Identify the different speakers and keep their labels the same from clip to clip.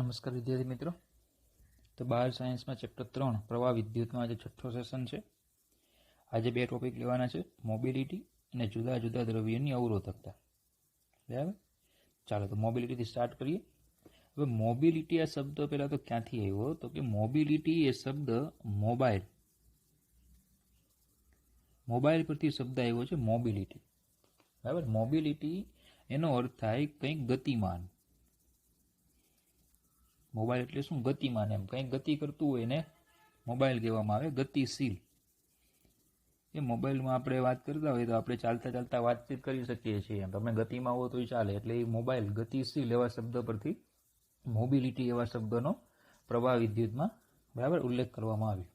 Speaker 1: નમસ્કાર વિદ્યાર્થી મિત્રો. તો 12 સાયન્સમાં ચેપ્ટર 3 પ્રવાહ વિદ્યુતનો આજે છઠ્ઠો સેશન છે. આજે બે ટોપિક લેવાના છે, મોબિલિટી અને જુદા જુદા દ્રવ્યની અવરોધકતા. બરાબર, ચાલો તો મોબિલિટીથી સ્ટાર્ટ કરીએ. હવે મોબિલિટી આ શબ્દ પહેલાં તો ક્યાંથી આવ્યો? તો કે મોબિલિટી એ શબ્દ મોબાઈલ પરથી શબ્દ આવ્યો છે, મોબિલિટી. બરાબર, મોબિલિટી એનો અર્થ થાય કંઈક ગતિમાન. મોબાઈલ એટલે શું? ગતિમાન. એમ કંઈક ગતિ કરતું હોય એને મોબાઈલ કહેવામાં આવે, ગતિશીલ. એ મોબાઈલમાં આપણે વાત કરતા હોય તો આપણે ચાલતા ચાલતા વાતચીત કરી શકીએ છીએ. એમ તમે ગતિમાં હો તોય ચાલે. એટલે એ મોબાઈલ ગતિશીલ એવા શબ્દ પરથી મોબિલિટી એવા શબ્દનો પ્રવાહ વિદ્યુતમાં બરાબર ઉલ્લેખ કરવામાં આવ્યો.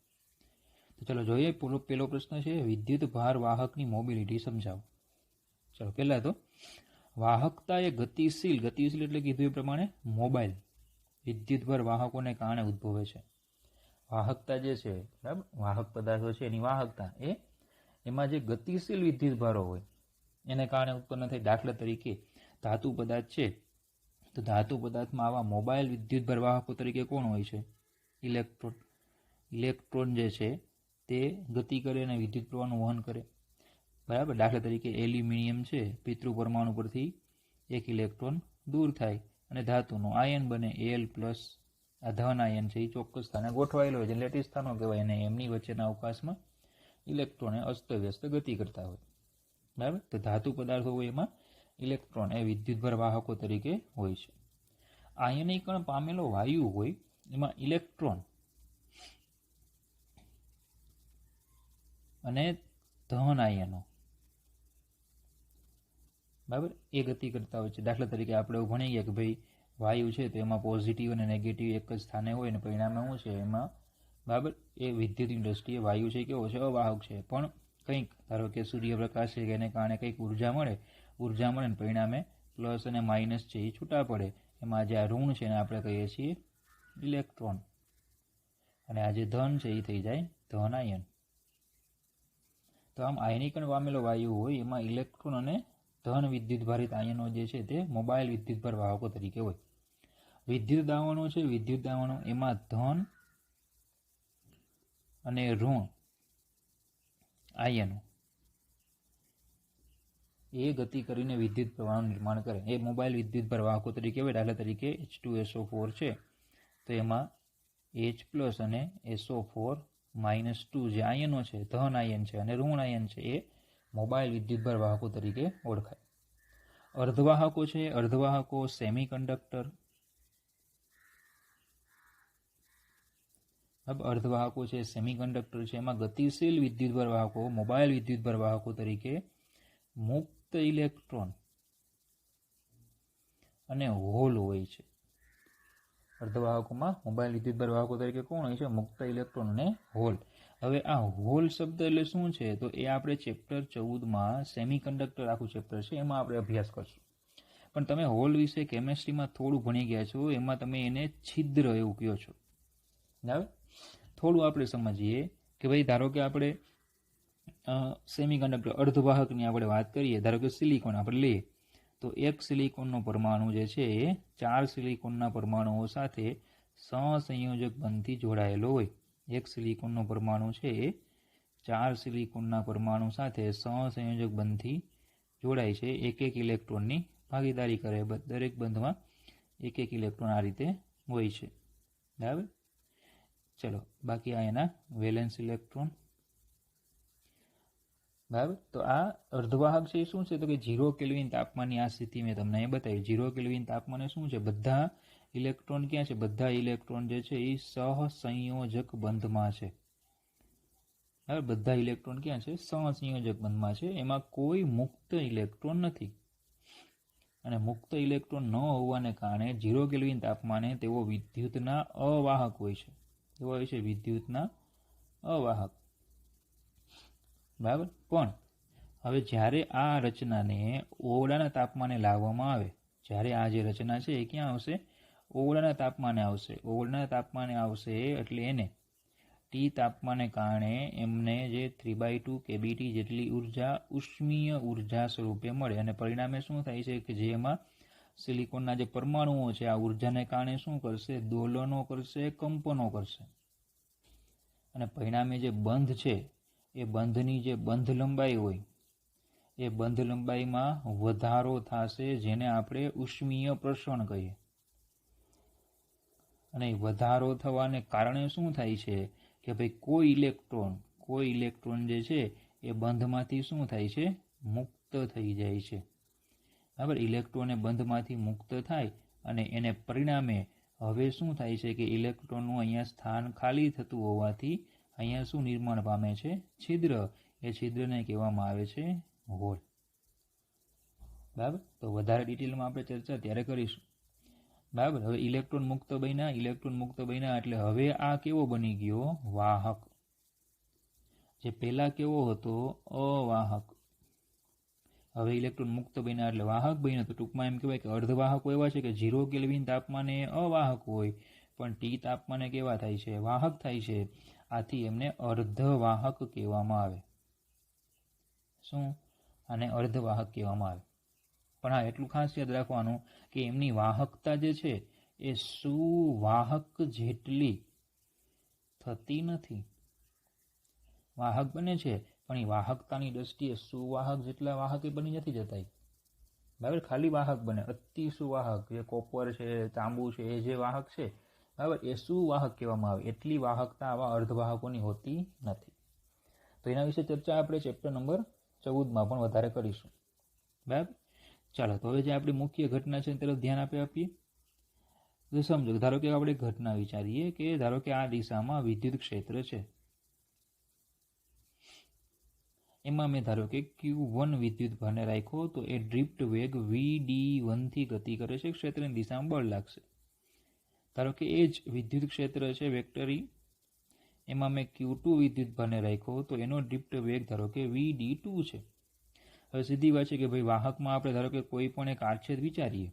Speaker 1: તો ચલો જોઈએ. પહેલો પ્રશ્ન છે, વિદ્યુત ભાર વાહકની મોબિલિટી સમજાવો. ચલો પહેલા તો વાહકતા એ ગતિશીલ એટલે કીધું એ પ્રમાણે મોબાઈલ વિદ્યુતભાર વાહકોને કારણે ઉદ્ભવે છે. વાહકતા જે છે, બરાબર, વાહક પદાર્થો છે એની વાહકતા એમાં જે ગતિશીલ વિદ્યુતભારો હોય એને કારણે ઉત્પન્ન થાય. દાખલા તરીકે ધાતુ પદાર્થ છે, તો ધાતુ પદાર્થમાં આવા મોબાઈલ વિદ્યુતભાર વાહકો તરીકે કોણ હોય છે? ઇલેક્ટ્રોન. ઇલેક્ટ્રોન જે છે તે ગતિ કરે અને વિદ્યુત પ્રવાહનું વહન કરે. બરાબર, દાખલા તરીકે એલ્યુમિનિયમ છે, પિતૃ પરમાણુ પરથી એક ઇલેક્ટ્રોન દૂર થાય અને ધાતુનું આયન બને Al+. આ ધન આયન છે એ ચોક્કસ સ્થાને ગોઠવાયેલો હોય છે, લેટિસ સ્થાનો કહેવાય એને. એમની વચ્ચેના અવકાશમાં ઇલેક્ટ્રોન અસ્તવ્યસ્ત ગતિ કરતા હોય. બરાબર, તો ધાતુ પદાર્થો હોય એમાં ઇલેક્ટ્રોન એ વિદ્યુતભાર વાહકો તરીકે હોય છે. આયનીકરણ પામેલો વાયુ હોય એમાં ઇલેક્ટ્રોન અને ધન આયનો બરાબર એ ગતિ કરતા હોય છે. દાખલા તરીકે આપણે ભણી ગયા કે ભાઈ વાયુ છે તો એમાં પોઝિટિવ અને નેગેટિવ એક જ સ્થાને હોય અને પરિણામે શું છે એમાં બરાબર એ વિદ્યુતની દ્રષ્ટિએ વાયુ છે કેવો છે? અવાહક છે. પણ કંઈક ધારો કે સૂર્યપ્રકાશ છે એને કારણે કંઈક ઉર્જા મળે ને પરિણામે પ્લસ અને માઇનસ છે એ છૂટા પડે. એમાં જે આ ઋણ છે એને આપણે કહીએ છીએ ઇલેક્ટ્રોન અને આ જે ધન છે એ થઈ જાય ધન આયન. તો આમ આયનીકરણ પામેલો વાયુ હોય એમાં ઇલેક્ટ્રોન અને ધન વિદ્યુતભારિત આયનો જે છે તે મોબાઈલ વિદ્યુતભાર વાહકો તરીકે હોય. વિદ્યુત દાવણો છે, વિદ્યુત દાવણો એમાં ધન અને ઋણ આયનો એ ગતિ કરીને વિદ્યુત પ્રવાહનું નિર્માણ કરે. એ મોબાઈલ વિદ્યુતભાર વાહકો તરીકે હોય. દાખલા તરીકે H2SO4 છે તો એમાં H+ અને SO4-2 જે આયનો છે, ધન આયન છે અને ઋણ આયન છે, એ મોબાઈલ વિદ્યુતભાર વાહકો તરીકે ઓળખાય. અર્ધવાહકો છે, અર્ધવાહકો સેમિકન્ડક્ટર. અર્ધવાહકો છે, સેમિકન્ડક્ટર છે, એમાં ગતિશીલ વિદ્યુતભાર વાહકો મોબાઈલ વિદ્યુતભાર વાહકો તરીકે મુક્ત ઇલેક્ટ્રોન અને હોલ હોય છે. અર્ધવાહકોમાં મોબાઈલ વિદ્યુતભાર વાહકો તરીકે કોણ હોય છે? મુક્ત ઇલેક્ટ્રોન અને હોલ. હવે આ હોલ શબ્દ એટલે શું છે? તો એ આપણે ચેપ્ટર 14માં સેમિકન્ડક્ટર આખું ચેપ્ટર છે એમાં આપણે અભ્યાસ કરશું. પણ તમે હોલ વિશે કેમેસ્ટ્રીમાં થોડું ભણી ગયા છો, એમાં તમે એને છિદ્ર એવું કહો છો. બરાબર, થોડું આપણે સમજીએ કે ભાઈ ધારો કે આપણે સેમિકન્ડક્ટર અર્ધવાહકની આપણે વાત કરીએ. ધારો કે સિલિકોન આપણે લઈએ તો એક સિલિકોનનો પરમાણુ જે છે એ 4 સિલિકોનના પરમાણુઓ સાથે સહસંયોજક બંધથી જોડાયેલો હોય. એક સિલિકોનનો પરમાણુ છે એ 4 સિલિકોનના પરમાણુ સાથે સહસંયોજક બંધથી જોડાય છે. એક ઇલેક્ટ્રોનની ભાગીદારી કરે. દરેક બંધમાં એક ઇલેક્ટ્રોન આ રીતે હોય છે. બરાબર, ચલો બાકી આ એના વેલેન્સ ઇલેક્ટ્રોન. બરાબર, તો આ અર્ધવાહક છે એ શું છે? તો કે 0 કેલ્વિન તાપમાનની આ સ્થિતિ મેં તમને એ બતાવી. 0 કેલ્વિન તાપમાને શું છે? બધા ઇલેક્ટ્રોન ક્યાં છે? બધા ઇલેક્ટ્રોન જે છે એ સહસંયોજક બંધમાં છે. બરાબર, બધા ઇલેક્ટ્રોન ક્યાં છે? સહસંયોજક બંધમાં છે. એમાં કોઈ મુક્ત ઇલેક્ટ્રોન નથી અને મુક્ત ઇલેક્ટ્રોન ન હોવાને કારણે 0 કેલ્વિન તાપમાને તેઓ વિદ્યુતના અવાહક હોય છે. એવો હોય છે વિદ્યુતના અવાહક. બરાબર, પણ હવે જ્યારે આ રચનાને ઓરડાના તાપમાને લાવવામાં આવે, જ્યારે આ જે રચના છે એ ક્યાં આવશે? ઓરડાના તાપમાને આવશે. ઓરડાના તાપમાને આવશે એટલે એને T તાપમાને કારણે એમને જે 3/2 kBT જેટલી ઉર્જા ઉષ્મીય ઉર્જા સ્વરૂપે મળે અને પરિણામે શું થાય છે કે જેમાં સિલિકોનના જે પરમાણુઓ છે આ ઉર્જાને કારણે શું કરશે? દોલનો કરશે, કંપનો કરશે, અને પરિણામે જે બંધ છે એ બંધની જે બંધ લંબાઈ હોય એ બંધ લંબાઈમાં વધારો થશે, જેને આપણે ઉષ્મીય પ્રસરણ કહીએ. અને વધારો થવાને કારણે શું થાય છે કે ભાઈ કોઈ ઇલેક્ટ્રોન જે છે એ બંધમાંથી શું થાય છે? મુક્ત થઈ જાય છે. બરાબર, ઇલેક્ટ્રોન એ બંધમાંથી મુક્ત થાય અને એને પરિણામે હવે શું થાય છે કે ઇલેક્ટ્રોનનું અહીંયા સ્થાન ખાલી થતું હોવાથી અહીંયા શું નિર્માણ પામે છે? છિદ્ર. એ છિદ્રને કહેવામાં આવે છે હોલ. બરાબર, તો વધારે ડિટેલમાં આપણે ચર્ચા ત્યારે કરીશું. બરાબર, હવે ઇલેક્ટ્રોન મુક્ત બન્યા એટલે હવે આ કેવો બની ગયો? વાહક. જે પહેલા કેવો હતો? અવાહક. હવે ઇલેક્ટ્રોન મુક્ત બન્યા એટલે વાહક બન્યો. તો ટૂંકમાં એમ કહેવાય કે અર્ધવાહકો એવા છે કે 0 કેલ્વિન તાપમાને અવાહક હોય, પણ ટી તાપમાને કેવા થાય છે? વાહક થાય છે. આથી એમને અર્ધવાહક કહેવામાં આવે. શું? આને અર્ધવાહક કહેવામાં આવે. પણ હા, એટલું ખાસ યાદ રાખવાનું કે એમની વાહકતા જે છે એ સુવાહક જેટલી થતી નથી. વાહક બને છે પણ એ વાહકતાની દ્રષ્ટિએ સુવાહક જેટલા વાહક બની નથી જતા. બરાબર, ખાલી વાહક બને. અતિ સુવાહક જે કોપર છે, તાંબુ છે, એ જે વાહક છે, બરાબર, એ સુવાહક કહેવામાં આવે. એટલી વાહકતા આવા અર્ધવાહકોની હોતી નથી. તો એના વિશે ચર્ચા આપણે ચેપ્ટર નંબર 14માં પણ વધારે કરીશું. બરાબર, ચાલો તો હવે જે આપણી મુખ્ય ઘટના છે તરફ ધ્યાન આપીએ. તો સમજો, ધારો કે આપણે ઘટના વિચારીએ કે ધારો કે આ દિશામાં વિદ્યુત ક્ષેત્ર છે. એમાં મેં ધારો કે Q1 વિદ્યુત ભારને રાખ્યો, તો એ ડ્રિફ્ટ વેગ VD1 થી ગતિ કરે છે. ક્ષેત્રની દિશામાં બળ લાગશે. ધારો કે એ જ વિદ્યુત ક્ષેત્ર છે વેક્ટર E, એમાં મેં Q2 વિદ્યુત ભારને રાખ્યો, તો એનો ડ્રિફ્ટ વેગ ધારો કે VD2 છે. હવે સીધી વાત છે કે ભાઈ વાહકમાં આપણે ધારો કે કોઈ પણ એક આડછેદ વિચારીએ,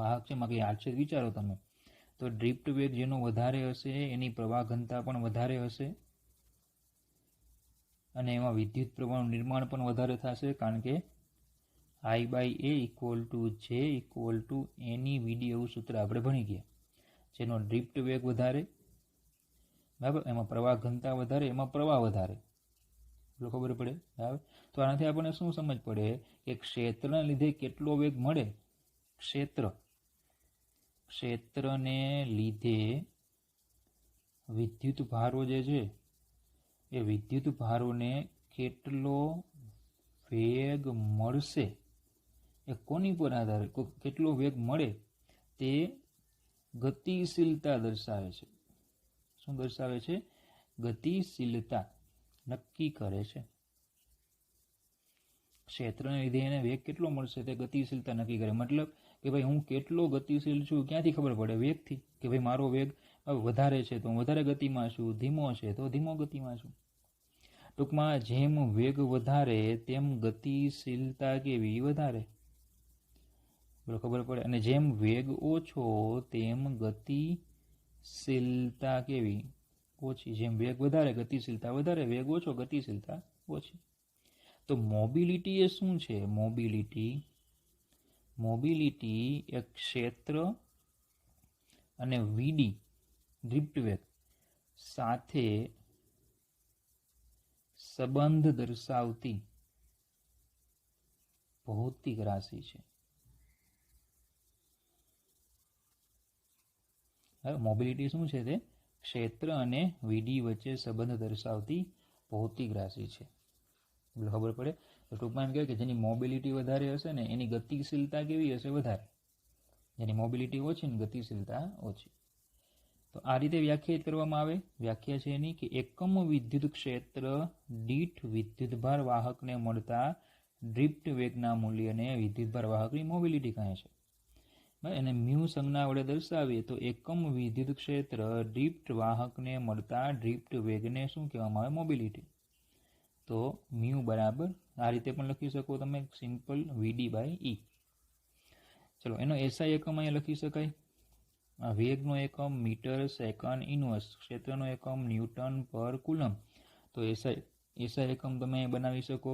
Speaker 1: વાહક છે એમાં કંઈ આડછેદ વિચારો તમે, તો ડ્રિફ્ટ વેગ જેનો વધારે હશે એની પ્રવાહ ઘનતા પણ વધારે હશે, અને એમાં વિદ્યુત પ્રવાહનું નિર્માણ પણ વધારે થશે, કારણ કે I/A = J = NE/VD એવું સૂત્ર આપણે ભણી ગયા. જેનો ડ્રિફ્ટ વેગ વધારે, બરાબર, એમાં પ્રવાહ ઘનતા વધારે, એમાં પ્રવાહ વધારે. ખબર પડે? બરાબર, તો આનાથી આપણને શું સમજ પડે કે ક્ષેત્રના લીધે કેટલો વેગ મળે? ક્ષેત્રને લીધે વિદ્યુત ભારો જે છે એ વિદ્યુત ભારોને કેટલો વેગ મળશે એ કોની પર આધારે, કેટલો વેગ મળે તે ગતિશીલતા દર્શાવે છે. શું દર્શાવે છે? ગતિશીલતા નક્કી કરે છે. ક્ષેત્રને લીધે એને વેગ કેટલો મળશે તે ગતિશીલતા નક્કી કરે. મતલબ કે ભાઈ હું કેટલો ગતિશીલ છું ક્યાંથી ખબર પડે? વેગથી. કે ભાઈ મારો વેગ વધારે છે તો હું વધારે ગતિમાં છું, ધીમો છે તો ધીમો ગતિમાં છું. ટૂંકમાં જેમ વેગ વધારે તેમ ગતિશીલતા કેવી? વધારે. ખબર પડે? અને જેમ વેગ ઓછો તેમ ગતિશીલતા કેવી? ઓછી. જેમ વેગ વધારે ગતિશીલતા વધારે, વેગ ઓછો ગતિશીલતા ઓછી. તો મોબિલિટી એ શું છે? મોબિલિટી એ ક્ષેત્ર અને VD ડ્રિફ્ટ વેગ સાથે સંબંધ દર્શાવતી ભૌતિક રાશિ છે. મોબિલિટી શું છે? તે ક્ષેત્ર અને VD વચ્ચે સંબંધ દર્શાવતી ભૌતિક રાશિ છે. ખબર પડે? તો ટૂંકમાં એમ કહેવાય કે જેની મોબિલિટી વધારે હશે ને એની ગતિશીલતા કેવી હશે? વધારે. જેની મોબિલિટી ઓછી ને ગતિશીલતા ઓછી. તો આ રીતે વ્યાખ્યાયિત કરવામાં આવે. વ્યાખ્યા છે એની કે એકમ વિદ્યુત ક્ષેત્ર દીઠ વિદ્યુતભાર વાહકને મળતા ડ્રિફ્ટ વેગના મૂલ્યને વિદ્યુતભાર વાહકની મોબિલિટી કહે છે. અને મ્યુ સંજ્ઞા વડે દર્શાવીએ તો એકમ વિદ્યુત ક્ષેત્ર ડ્રિફ્ટ વાહકને મળતા ડ્રિફ્ટ વેગને શું કહેવામાં આવે? મોબિલિટી. તો મ્યુ બરાબર આ રીતે પણ લખી શકો તમે, સિમ્પલ VD/E. ચલો, એનો SI એકમ અહીંયા લખી શકાય. વેગનો એકમ મીટર સેકન્ડ ઇનવર્સ, ક્ષેત્રનો એકમ ન્યૂટન પર કુલમ. તો SI એકમ તમે બનાવી શકો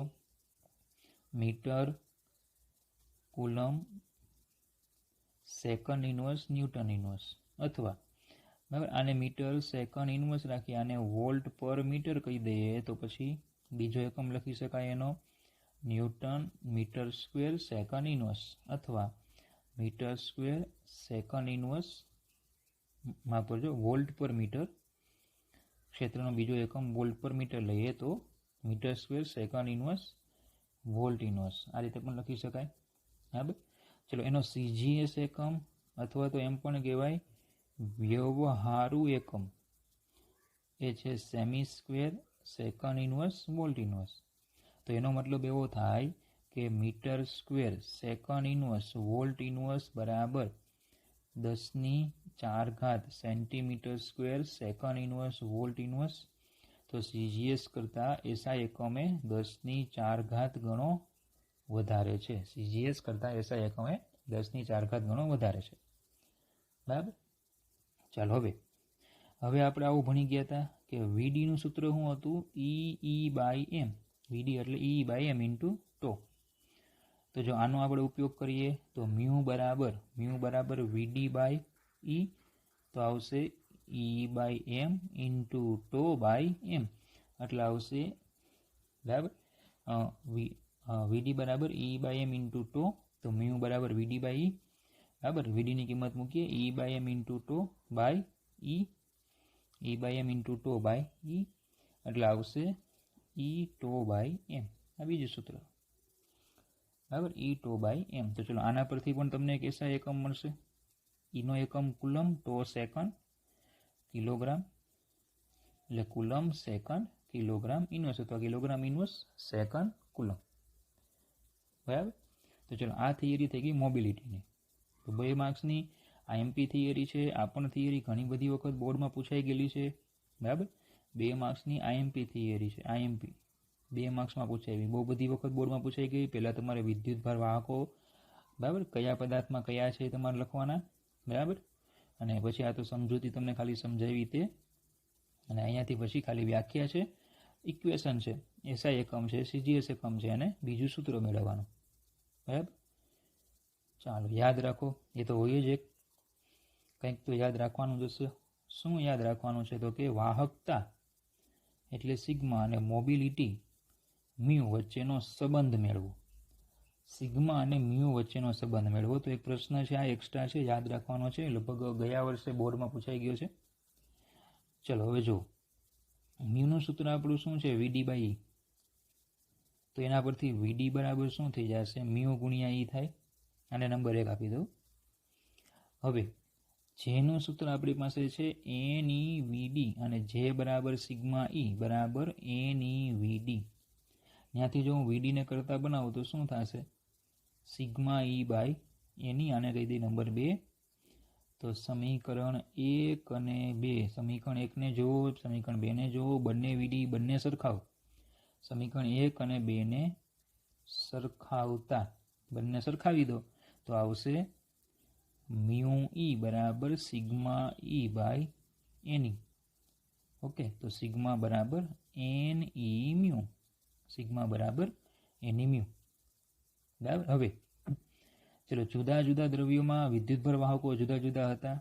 Speaker 1: metre coulomb second inverse newton inverse, અથવા બરાબર આને મીટર સેકન્ડ ઇન્વર્સ રાખી આને વોલ્ટ પર મીટર કહી દઈએ તો પછી બીજો એકમ લખી શકાય એનો newton metre square second inverse, અથવા મીટર સ્ક્વેર સેકન્ડ ઇન્વર્સ, માફ કરજો વોલ્ટ પર મીટર, ક્ષેત્રનો બીજો એકમ વોલ્ટ પર મીટર લઈએ તો metre square second inverse volt inverse, આ રીતે પણ લખી શકાય. બરાબર. ચલો એનો CGS એકમ અથવા તો એમ પણ કહેવાય વ્યવહારુ એકમ એ છે સેમી square second inverse volt inverse. તો એનો મતલબ એવો થાય કે metre square second inverse volt inverse બરાબર 10⁴ centimetre square second inverse volt inverse. તો CGS કરતાં SI એકમે 10⁴ ગણો વધારે છે. CGS કરતાં SI એકમે 10⁴ ગણો વધારે છે. બરાબર. ચાલો હવે આપણે આવું ભણી ગયા હતા કે VD નું સૂત્ર શું હતું? E/m. VD એટલે E/m ઇન્ટુ ટો. તો જો આનો આપણે ઉપયોગ કરીએ તો મ્યુ બરાબર VD/E, તો આવશે E/m into tau by m, એટલે આવશે બરાબર VD બરાબર E/m ઇન્ટુ ટો, તો મ્યુ બરાબર VD/E. બરાબર. VDની કિંમત મૂકીએ E/m into tau by E, E/m into tau by E, એટલે આવશે E ટો બાય m. આ બીજું સૂત્ર. બરાબર. E tau by m. તો ચલો આના પરથી પણ તમને એક SI એકમ મળશે. ઈનો એકમ કુલમ, ટો સેકન્ડ, કિલોગ્રામ, એટલે કુલમ સેકન્ડ કિલોગ્રામ ઇન્વર્સ અથવા કિલોગ્રામ ઇન્વર્સ સેકન્ડ કુલમ. બરાબર. તો ચલો આ થિયરી થઈ ગઈ મોબિલિટીની. તો 2 માર્ક્સની આ MP થિયરી છે. આ પણ થિયરી ઘણી બધી વખત બોર્ડમાં પૂછાઈ ગયેલી છે. બરાબર. 2 માર્ક્સની IMP થિયરી છે. IMP 2 માર્ક્સમાં પૂછાઈ, બહુ બધી વખત બોર્ડમાં પૂછાઈ ગઈ. પહેલાં તમારે વિદ્યુતભાર વાહકો બરાબર કયા પદાર્થમાં કયા છે એ તમારે લખવાના. બરાબર. અને પછી આ તો સમજૂતી તમને ખાલી સમજાવી તે, અને અહીંયાથી પછી ખાલી વ્યાખ્યા છે, ઇક્વેશન છે, SI એકમ છે, CGS એકમ છે, અને બીજું સૂત્ર મેળવવાનું. બરાબર. ચાલો યાદ રાખો, એ તો હોય જ એક કંઈક તો યાદ રાખવાનું જશે. શું યાદ રાખવાનું છે? તો કે વાહકતા એટલે સિગ્મા અને મોબિલિટી મ્યુ વચ્ચેનો સંબંધ મેળવો. સિગ્મા અને મ્યુ વચ્ચેનો સંબંધ મેળવો. તો એક પ્રશ્ન છે, આ એક્સ્ટ્રા છે, યાદ રાખવાનો છે. લગભગ ગયા વર્ષે બોર્ડમાં પૂછાઈ ગયો છે. ચલો હવે જો મ્યુનું સૂત્ર આપણું શું છે? VD/E. તો એના પરથી VD બરાબર શું થઈ જશે? મ્યુ ગુણ્યા E થાય. આને નંબર 1 આપી દઉં. હવે જેનું સૂત્ર આપણી પાસે છે NeVD, અને J બરાબર સિગ્મા E બરાબર NeVD. ત્યાંથી જો હું VD ને કરતા બનાવું તો શું થશે? Sigma E/Ne. આને કહી દઈ નંબર 2. તો સમીકરણ 1 અને 2, સમીકરણ 1 ને જુઓ, સમીકરણ 2 ને જુઓ, બંને VD બંને સરખાવો. સમીકરણ 1 અને 2 ને સરખાવતા બંને સરખાવી દો તો આવશે મ્યુ E બરાબર સિગ્મા E/Ne. ઓકે. તો સિગ્મા બરાબર Ne મ્યુ, સિગ્મા બરાબર Ne મ્યુ. બરાબર. હવે ચલો જુદા જુદા દ્રવ્યોમાં વિદ્યુતભાર વાહકો જુદા જુદા હતા.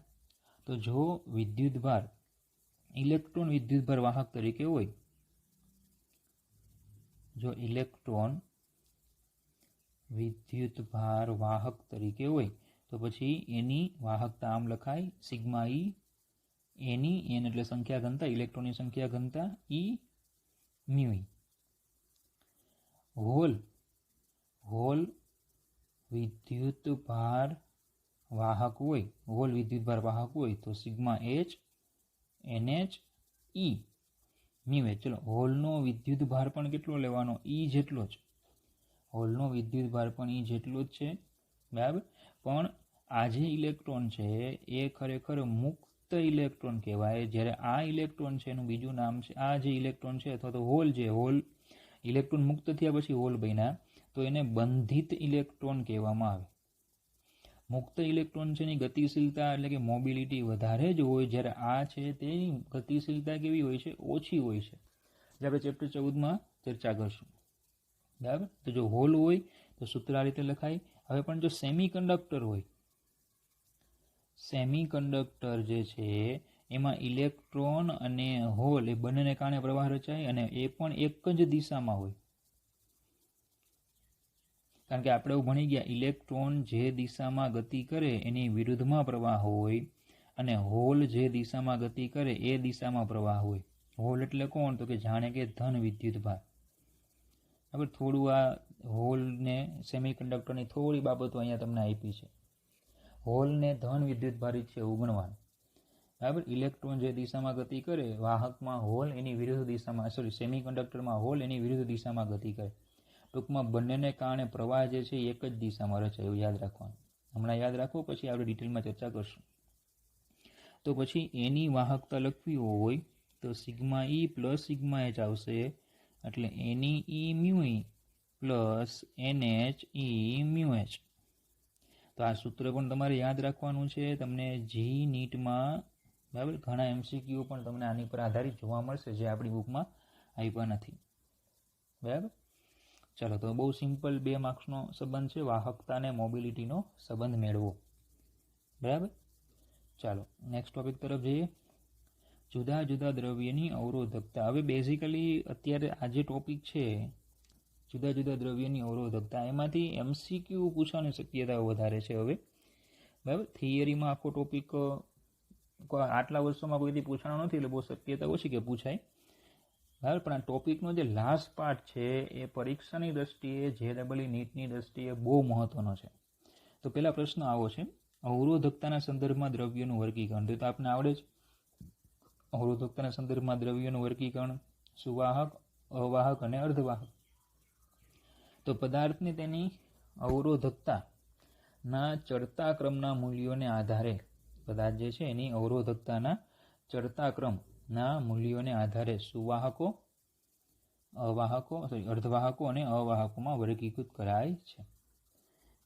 Speaker 1: તો જો વિદ્યુતભાર ઇલેક્ટ્રોન વિદ્યુતભાર વાહક તરીકે હોય, જો ઇલેક્ટ્રોન વિદ્યુતભાર વાહક તરીકે હોય તો પછી એની વાહકતા આમ લખાય સિગ્મા E Ne, n એટલે સંખ્યા ઘનતા, ઇલેક્ટ્રોનની સંખ્યા ઘનતા, E મ્યુ E. હોલ વિદ્યુતભાર વાહક હોય તો sigma H NH E mu H. ચલો હોલનો વિદ્યુતભાર પણ કેટલો લેવાનો? E જેટલો જ. હોલનો વિદ્યુતભાર પણ E જેટલો જ છે. બરાબર. પણ આ જે ઇલેક્ટ્રોન છે એ ખરેખર મુક્ત ઇલેક્ટ્રોન કહેવાય. જ્યારે આ ઇલેક્ટ્રોન છે એનું બીજું નામ છે, આ જે ઇલેક્ટ્રોન છે અથવા તો હોલ ઇલેક્ટ્રોન મુક્ત થયા પછી હોલ બન્યા તો એને બંધિત ઇલેક્ટ્રોન કહેવામાં આવે. મુક્ત ઇલેક્ટ્રોન છે એની ગતિશીલતા એટલે કે મોબિલિટી વધારે જ હોય, જ્યારે આ છે તેની ગતિશીલતા કેવી હોય છે? ઓછી હોય છે. જે આપણે ચેપ્ટર 14માં ચર્ચા કરશું. બરાબર. તો જો હોલ હોય તો સૂત્ર આ રીતે લખાય. હવે પણ જો સેમી કંડક્ટર હોય સેમિકન્ડક્ટર જે છે એમાં ઇલેક્ટ્રોન અને હોલ એ બંનેને કારણે પ્રવાહ રચાય અને એ પણ એક જ દિશામાં હોય. કારણ કે આપણે એવું ભણી ગયા, ઇલેક્ટ્રોન જે દિશામાં ગતિ કરે એની વિરુદ્ધમાં પ્રવાહ હોય અને હોલ જે દિશામાં ગતિ કરે એ દિશામાં પ્રવાહ હોય. હોલ એટલે કોણ? તો કે જાણે કે ધન વિદ્યુતભાર. હવે થોડું આ હોલને સેમિકન્ડક્ટરની થોડી બાબતો અહીંયા તમને આપી છે. હોલને ધન વિદ્યુતભારિત છે એવું ગણવાનું. બરાબર. ઇલેક્ટ્રોન જે દિશામાં ગતિ કરે, વાહકમાં હોલ એની વિરુદ્ધ દિશામાં, સેમિકન્ડક્ટરમાં હોલ એની વિરુદ્ધ દિશામાં ગતિ કરે. ટૂંકમાં બંનેને કારણે પ્રવાહ જે છે એ એક જ દિશામાં રચાય, એવું યાદ રાખવાનું. હમણાં યાદ રાખો, પછી આપણે ડિટેલમાં ચર્ચા કરશું. તો પછી એની વાહકતા લખવી હોય તો સિગ્મા ઈ પ્લસ સિગ્મા એચ આવશે, એટલે એની ઈ મ્યુ ઈ પ્લસ NH ઈ મ્યુ એચ. તો આ સૂત્ર પણ તમારે યાદ રાખવાનું છે. તમને જી નીટમાં બરાબર ઘણા MCQ પણ તમને આની પર આધારિત જોવા મળશે, જે આપણી બુકમાં આપ્યા નથી. બરાબર. ચાલો, તો બહુ સિમ્પલ 2 માર્ક્સનો સંબંધ છે, વાહકતા અને મોબિલિટીનો સંબંધ મેળવો. બરાબર. ચાલો નેક્સ્ટ ટોપિક તરફ જઈએ. જુદા જુદા દ્રવ્યની અવરોધકતા. હવે બેઝિકલી અત્યારે આ જે ટોપિક છે, જુદા જુદા દ્રવ્યની અવરોધકતા, એમાંથી MCQ પૂછવાની શક્યતાઓ વધારે છે હવે. બરાબર. થિયરીમાં આખો ટોપિક આટલા વર્ષોમાં કોઈથી પૂછાણો નથી, એટલે બહુ શક્યતા ઓછી કે પૂછાય. બરાબર. પણ આ ટોપિકનો જે લાસ્ટ પાર્ટ છે એ પરીક્ષાની દ્રષ્ટિએ, JEE નીટની દ્રષ્ટિએ બહુ મહત્વનો છે. તો પહેલા પ્રશ્ન આવો છે, અવરોધકતાના સંદર્ભમાં દ્રવ્યોનું વર્ગીકરણ. તો આપને આવડે છે અવરોધકતાના સંદર્ભમાં દ્રવ્યોનું વર્ગીકરણ, સુવાહક, અવાહક અને અર્ધવાહક. તો પદાર્થને તેની અવરોધકતાના ચડતા ક્રમના મૂલ્યોને આધારે, પદાર્થ જે છે એની અવરોધકતાના ચડતા ક્રમના મૂલ્યોને આધારે સુવાહકો, અર્ધવાહકો અને અવાહકોમાં વર્ગીકૃત કરાય છે.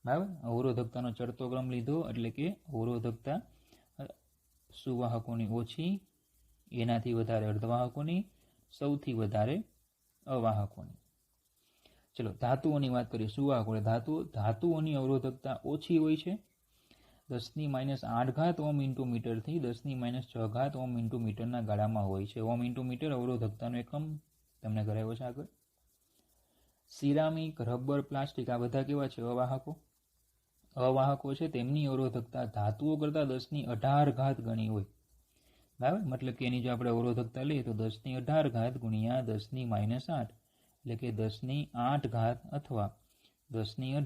Speaker 1: બરાબર. અવરોધકતાનો ચડતો ક્રમ લીધો એટલે કે અવરોધકતા સુવાહકોની ઓછી, એનાથી વધારે અર્ધવાહકોની, સૌથી વધારે અવાહકોની. ચલો ધાતુઓની વાત કરીએ. સુવાહકો ધાતુઓની અવરોધકતા ઓછી હોય છે, 10⁻8 ઓમ ઇન્ટુ મીટરથી 10⁻6 ઓમ ઇન્ટુ મીટરના ગાળામાં હોય છે. ઓમ ઇન્ટુ મીટર અવરોધકતાનો એકમ તમને કરાવ્યો છે આગળ. સિરામિક, રબર, પ્લાસ્ટિક આ બધા કેવા છે? અવાહકો. અવાહકો છે તેમની અવરોધકતા ધાતુઓ કરતાં 10⁸ ગણી હોય. બરાબર. મતલબ કે એની જો આપણે અવરોધકતા લઈએ તો 10⁸ ગુણ્યા 10⁻8 એટલે કે 10⁸ અથવા 10⁸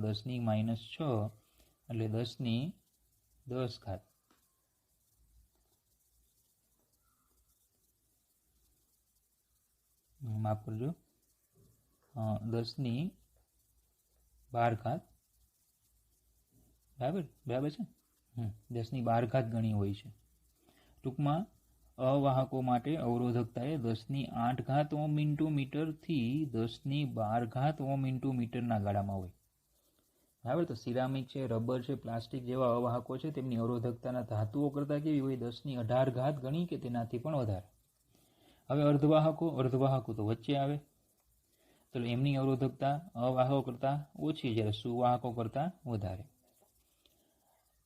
Speaker 1: 10⁻6 એટલે 10⁻10. માફ કરજો, 10⁻12. બરાબર. બરાબર છે. 10⁻12 ગણી હોય છે. ટૂંકમાં અવાહકો માટે અવરોધકતા એ 10⁸ ઓમ ઇન્ટુ મીટરથી 10⁻12 ઓમ ઇન્ટુ મીટરના ગાળામાં હોય. બરાબર. તો સિરામિક છે, રબર છે, પ્લાસ્ટિક જેવા અવાહકો છે તેમની અવરોધકતાના ધાતુઓ કરતાં કેવી હોય? 10⁸ ગણી કે તેનાથી પણ વધારે. હવે અર્ધવાહકો તો વચ્ચે આવે, તો એમની અવરોધકતા અવાહકો કરતાં ઓછી, જ્યારે સુવાહકો કરતાં વધારે.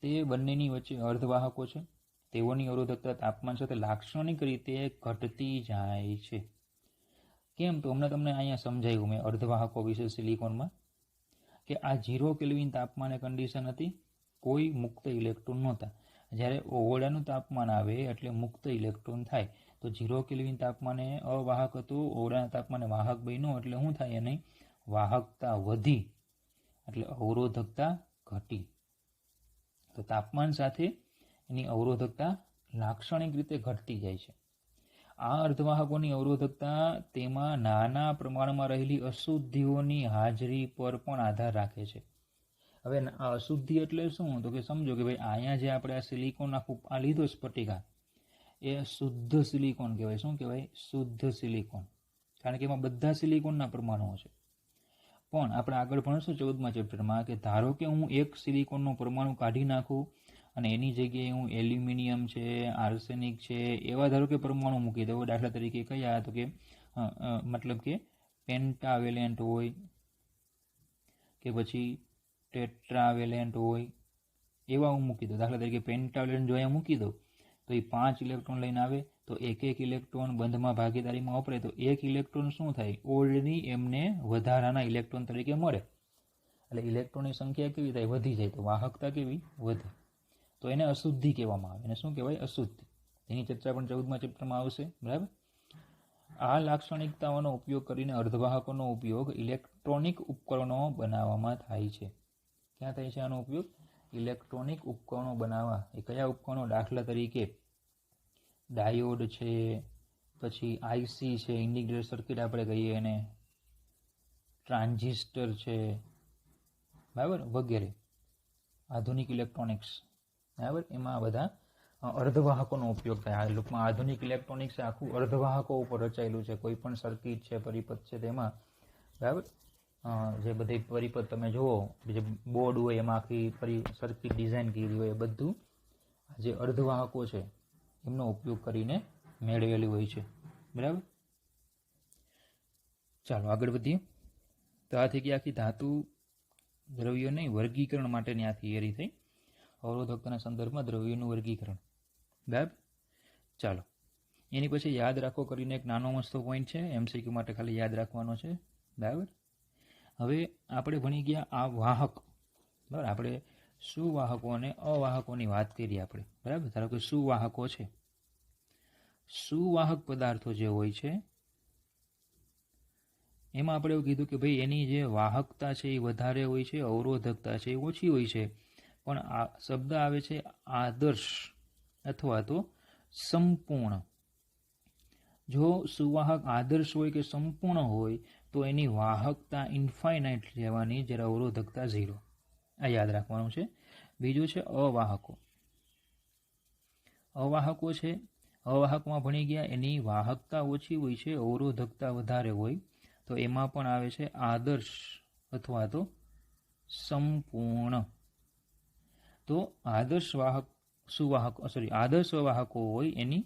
Speaker 1: તે બંનેની વચ્ચે અર્ધવાહકો છે, તેઓની અવરોધકતા તાપમાન સાથે લાક્ષણિક રીતે ઘટતી જાય છે. કેમ? તો હમણાં તમને અહીંયા સમજાવ્યું મેં અર્ધવાહકો વિશે સિલિકોનમાં, કે આ 0 કેલ્વિન તાપમાને કન્ડિશન હતી, કોઈ મુક્ત ઇલેક્ટ્રોન નહોતા. જ્યારે ઓરડાનું તાપમાન આવે એટલે મુક્ત ઇલેક્ટ્રોન થાય. તો 0 કેલ્વિન તાપમાને અવાહક હતું, ઓરડાના તાપમાને વાહક બન્યો, એટલે શું થાય? એની વાહકતા વધી એટલે અવરોધકતા ઘટી. તો તાપમાન સાથે એની અવરોધકતા લાક્ષણિક રીતે ઘટતી જાય છે. આ અર્ધવાહકોની અવરોધકતા તેમાં નાના પ્રમાણમાં રહેલી અશુદ્ધિઓની હાજરી પર પણ આધાર રાખે છે. હવે આ અશુદ્ધિ એટલે શું? તો કે સમજો કે ભાઈ અહીંયા જે આપણે આ સિલિકોન આ લીધો સ્ફટિકા, એ શુદ્ધ સિલિકોન કહેવાય. શું કહેવાય? શુદ્ધ સિલિકોન. કારણ કે એમાં બધા સિલિકોનના પરમાણુઓ છે. પણ આપણે આગળ ભણશું 14મા ચેપ્ટરમાં કે ધારો કે હું એક સિલિકોનનું પરમાણુ કાઢી નાખું અને એની જગ્યાએ હું એલ્યુમિનિયમ છે, આર્સેનિક છે, એવા ધારો કે પરમાણુ મૂકી દઉં. દાખલા તરીકે કયા? તો કે મતલબ કે પેન્ટાવેલેન્ટ હોય કે પછી ટેટ્રાવેલેન્ટ હોય એવા હું મૂકી દઉં. દાખલા તરીકે પેન્ટાવેલેન્ટ જો અહીંયા મૂકી દઉં તો એ 5 ઇલેક્ટ્રોન લઈને આવે, તો એક ઇલેક્ટ્રોન બંધમાં ભાગીદારીમાં વપરાય તો એક ઇલેક્ટ્રોન શું થાય, ઓલરેડી એમને વધારાના ઇલેક્ટ્રોન તરીકે મળે. એટલે ઇલેક્ટ્રોનની સંખ્યા કેવી થાય, વધી જાય, તો વાહકતા કેવી વધે. તો એને અશુદ્ધિ કહેવામાં આવે. એને શું કહેવાય, અશુદ્ધિ. એની ચર્ચા પણ 14મા ચેપ્ટરમાં આવશે. બરાબર. આ લાક્ષણિકતાઓનો ઉપયોગ કરીને અર્ધવાહકોનો ઉપયોગ ઇલેક્ટ્રોનિક ઉપકરણો બનાવવામાં થાય છે. ક્યાં થાય છે આનો ઉપયોગ? ઇલેક્ટ્રોનિક ઉપકરણો બનાવવા. એ કયા ઉપકરણો? દાખલા તરીકે ડાયોડ છે, પછી આઈસી છે, ઇન્ટિગ્રેટેડ સર્કિટ આપણે કહીએ એને, ટ્રાન્ઝિસ્ટર છે, બરાબર, વગેરે આધુનિક ઇલેક્ટ્રોનિક્સ. બરાબર. એમાં બધા અર્ધવાહકોનો ઉપયોગ થાય. આ લોકમાં આધુનિક ઇલેક્ટ્રોનિક્સ આખું અર્ધવાહકો ઉપર રચાયેલું છે. કોઈ પણ સર્કિટ છે, પરિપથ છે, તેમાં બરાબર જે બધી પરિપથ તમે જુઓ, જે બોર્ડ હોય એમાં આખી સર્કિટ ડિઝાઇન કરેલી હોય, એ બધું જે અર્ધવાહકો છે એમનો ઉપયોગ કરીને મેળવેલું હોય છે. બરાબર. ચાલો આગળ વધીએ. તો આ થઈ ગઈ આખી ધાતુ દ્રવ્યોની વર્ગીકરણ માટેની આ થિયરી થઈ. અવરોધકતાના સંદર્ભમાં દ્રવ્યોનું વર્ગીકરણ. બરાબર. ચાલો એની પછી યાદ રાખો કરીને એક નાનો મસ્તો પોઈન્ટ છે, એમસીક્યુ માટે ખાલી યાદ રાખવાનો છે. બરાબર. હવે આપણે ભણી ગયા આ વાહક. બરાબર. આપણે સુવાહકો અને અવાહકોની વાત કરીએ આપણે. બરાબર. ધારો કે સુવાહકો છે. સુવાહક પદાર્થો જે હોય છે એમાં આપણે એવું કીધું કે ભાઈ એની જે વાહકતા છે એ વધારે હોય છે, અવરોધકતા છે એ ઓછી હોય છે. પણ આ શબ્દ આવે છે આદર્શ અથવા તો સંપૂર્ણ. જો સુવાહક આદર્શ હોય કે સંપૂર્ણ હોય તો એની વાહકતા ઇન્ફાઇનાઇટ રહેવાની, જ્યારે અવરોધકતા 0. આ યાદ રાખવાનું છે. બીજું છે અવાહકો. અવાહકો છે, અવાહકમાં ભણી ગયા એની વાહકતા ઓછી હોય છે, અવરોધકતા વધારે હોય, તો એમાં પણ આવે છે આદર્શ અથવા તો સંપૂર્ણ. તો આદર્શ વાહક આદર્શ વાહકો હોય એની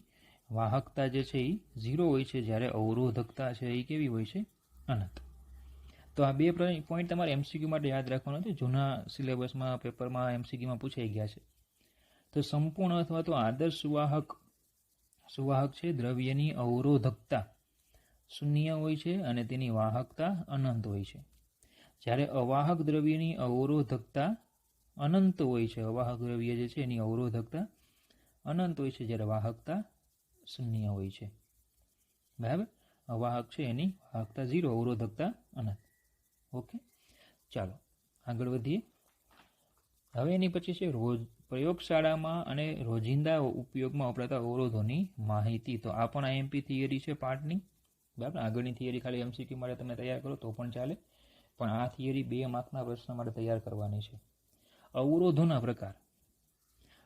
Speaker 1: વાહકતા જે છે એ 0 હોય છે, જ્યારે અવરોધકતા છે એ કેવી હોય છે, અનંત. તો આ બે પોઈન્ટ તમારે એમસીક્યુ માટે યાદ રાખવાનો છે. જૂના સિલેબસમાં, પેપરમાં, એમસીક્યુમાં પૂછાઈ ગયા છે. તો સંપૂર્ણ અથવા તો આદર્શ સુવાહક છે, દ્રવ્યની અવરોધકતા 0 હોય છે અને તેની વાહકતા અનંત હોય છે. જ્યારે અવાહક દ્રવ્યની અવરોધકતા અનંત હોય છે. અવાહક દ્રવ્ય જે છે એની અવરોધકતા અનંત હોય છે, જ્યારે વાહકતા 0 હોય છે. બરાબર. અવાહક છે એની વાહકતા 0, અવરોધકતા અનંત. ઓકે. ચાલો આગળ વધીએ. હવે એની પછી છે પ્રયોગશાળામાં અને રોજિંદા ઉપયોગમાં વપરાતા અવરોધોની માહિતી. તો આ પણ આઈએમપી થિયરી છે પાર્ટની. બરાબર. આગળની થિયરી ખાલી એમસીક્યુ માટે તમે તૈયાર કરો તો પણ ચાલે, પણ આ થિયરી 2 માર્કના પ્રશ્ન માટે તૈયાર કરવાની છે. અવરોધોના પ્રકાર.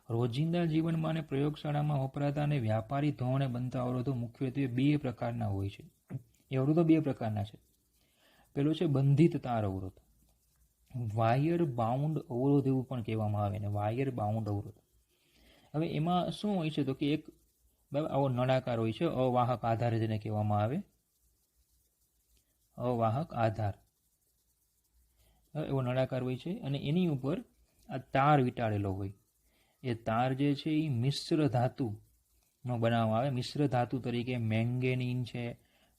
Speaker 1: રોજિંદા જીવનમાં અને પ્રયોગશાળામાં વપરાતા અને વ્યાપારી ધોરણે બનતા અવરોધો મુખ્યત્વે 2 પ્રકારના હોય છે. એ અવરોધો 2 પ્રકારના છે. પેલો છે બંધિત તાર અવરોધ. વાયર બાઉન્ડ અવરોધ એવું પણ કહેવામાં આવે ને, વાયર બાઉન્ડ અવરોધ. હવે એમાં શું હોય છે તો કે એક આવો નળાકાર હોય છે, અવાહક આધાર જેને કહેવામાં આવે, અવાહક આધાર. એવો નળાકાર હોય છે અને એની ઉપર આ તાર વીંટાળેલો હોય. એ તાર જે છે એ મિશ્ર ધાતુનો બનાવવામાં આવે. મિશ્ર ધાતુ તરીકે મેંગેનીન છે,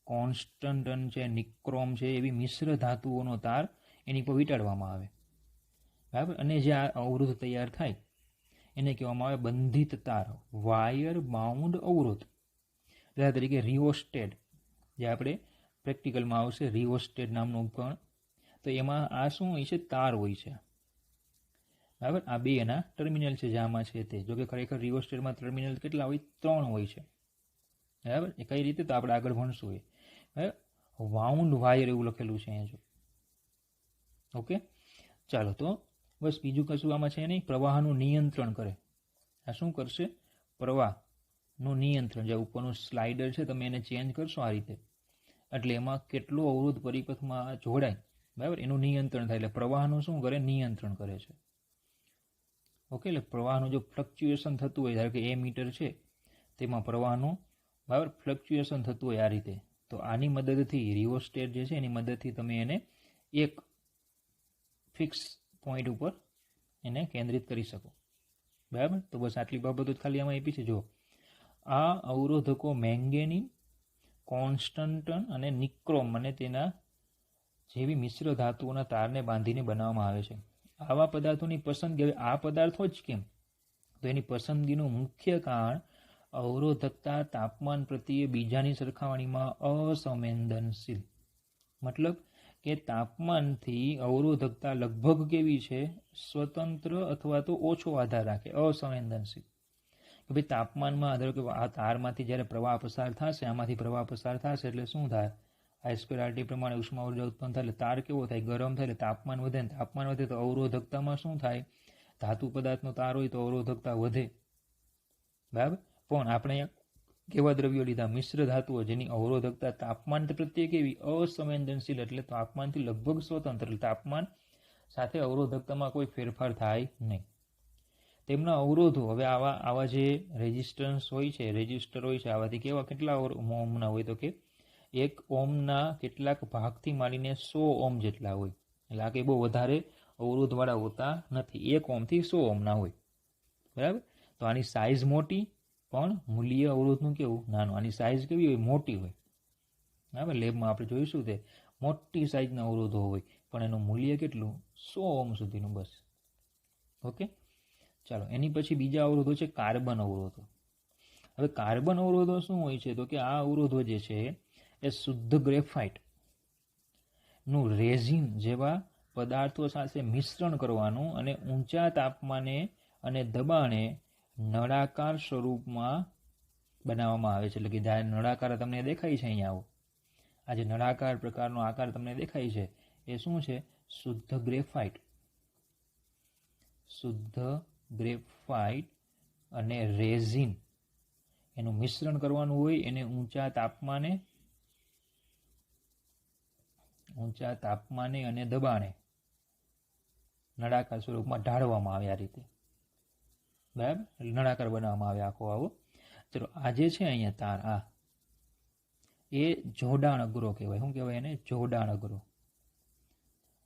Speaker 1: કોન્સ્ટન્ટન છે, નિક્રોમ છે, એવી મિશ્ર ધાતુઓનો તાર એની પર વીંટાળવામાં આવે. બરાબર. અને જે આ અવરોધ તૈયાર થાય એને કહેવામાં આવે બંધિત તાર, વાયર બાઉન્ડ અવરોધ. દાખલા તરીકે રિઓસ્ટેટ, જે આપણે પ્રેક્ટિકલમાં આવશે, રિઓસ્ટેટ નામનું ઉપકરણ. તો એમાં આ શું હોય છે, તાર હોય છે. બરાબર. આ 2 એના ટર્મિનલ છે જ્યાંમાં છે તે. જોકે ખરેખર રિઓસ્ટેટમાં ટર્મિનલ કેટલા હોય, 3 હોય છે. બરાબર. એ કઈ રીતે તો આપણે આગળ ભણશું. એ વાઉન્ડ વાયર એવું લખેલું છે અહીંયા જો. ઓકે. ચાલો તો બસ બીજું કશું આમાં છે નહીં. પ્રવાહનું નિયંત્રણ કરે. આ શું કરશે, પ્રવાહનું નિયંત્રણ. જે ઉપરનું સ્લાઇડર છે તમે એને ચેન્જ કરશો આ રીતે, એટલે એમાં કેટલો અવરોધ પરિપથમાં જોડાય, બરાબર, એનું નિયંત્રણ થાય. એટલે પ્રવાહનું શું કરે, નિયંત્રણ કરે છે. ઓકે. એટલે પ્રવાહનું જો ફ્લક્ચ્યુએશન થતું હોય, ધારો કે એ મીટર છે તેમાં પ્રવાહનું બરાબર ફ્લક્ચ્યુએશન થતું હોય આ રીતે, તો આની મદદથી, રિઓસ્ટેટ જે છે એની મદદથી તમે એને એક ફિક્સ પોઈન્ટ ઉપર એને કેન્દ્રિત કરી શકો. બરાબર. તો બસ આટલી બાબતો જ ખાલી આમાં આપી છે. જો આ અવરોધકો મેંગેનીન, કોન્સ્ટન્ટન અને નિક્રોમ અને તેના જેવી મિશ્ર ધાતુઓના તારને બાંધીને બનાવવામાં આવે છે. આવા પદાર્થોની પસંદગી, હવે આ પદાર્થો જ કેમ, તો એની પસંદગીનું મુખ્ય કારણ અવરોધકતા તાપમાન પ્રત્યે બીજાની સરખામણીમાં અસંવેદનશીલ. મતલબ કે તાપમાનથી અવરોધકતા લગભગ કેવી છે, સ્વતંત્ર અથવા તો ઓછો આધાર રાખે, અસંવેદનશીલ. કે ભાઈ તાપમાનમાં ધારો કે આ તારમાંથી જ્યારે પ્રવાહ પસાર થશે, આમાંથી પ્રવાહ પસાર થશે એટલે શું થાય, I²RT પ્રમાણે ઉષ્મા ઉર્જા ઉત્પન્ન થાય એટલે તાર કેવો થાય, ગરમ થાય એટલે તાપમાન વધે. ને તાપમાન વધે તો અવરોધકતામાં શું થાય, ધાતુ પદાર્થનો તાર હોય તો અવરોધકતા વધે. બરાબર. પણ આપણે કેવા દ્રવ્યો લીધા, મિશ્ર ધાતુઓ જેની અવરોધકતા તાપમાન પ્રત્યે કેવી, અસંવેદનશીલ, એટલે તાપમાનથી લગભગ સ્વતંત્ર, તાપમાન સાથે અવરોધકતામાં કોઈ ફેરફાર થાય નહીં. તેમના અવરોધો, હવે આવા જે રેઝિસ્ટન્સ હોય છે, રેઝિસ્ટર હોય છે, આવાથી કેવા કેટલા ઓહ્મના હોય, તો કે 1 ઓહ્મના કેટલાક ભાગથી માંડીને 100 ઓહ્મ જેટલા હોય. એટલે આ કંઈ બહુ વધારે અવરોધવાળા હોતા નથી, 1 ઓહ્મથી 100 ઓહ્મના હોય. બરાબર. તો આની સાઇઝ મોટી, પણ મૂલ્ય અવરોધનું કેવું, નાનું. આની સાઇઝ કેવી હોય, મોટી હોય. બરાબર. લેબમાં આપણે જોઈશું તે મોટી સાઇઝના અવરોધો હોય, પણ એનું મૂલ્ય કેટલું, 100 ઓહ્મ સુધીનું. બસ. ઓકે. ચાલો, એની પછી બીજા અવરોધો છે કાર્બન અવરોધો. હવે કાર્બન અવરોધો શું હોય છે, તો કે આ અવરોધો જે છે એ શુદ્ધ ગ્રેફાઇટ નું રેઝિન જેવા પદાર્થો સાથે મિશ્રણ કરવાનું અને ઊંચા તાપમાને અને દબાણે નળાકાર સ્વરૂપમાં બનાવવામાં આવે છે. એટલે કે જ્યારે નળાકાર તમને દેખાય છે અહીંયા, આવો આ જે નળાકાર પ્રકારનો આકાર તમને દેખાય છે એ શું છે, શુદ્ધ ગ્રેફાઇટ. શુદ્ધ ગ્રેફાઇટ અને રેઝિન એનું મિશ્રણ કરવાનું હોય, એને ઊંચા તાપમાને અને દબાણે નળાકાર સ્વરૂપમાં ઢાળવામાં આવે. આ રીતે બરાબર, નળાકાર બનાવવામાં આવે આખો આવો. ચલો, આ જે છે અહીંયા તાર, આ એ જોડાણ અગ્રો કહેવાય. શું કહેવાય એને, જોડાણ અગ્રો.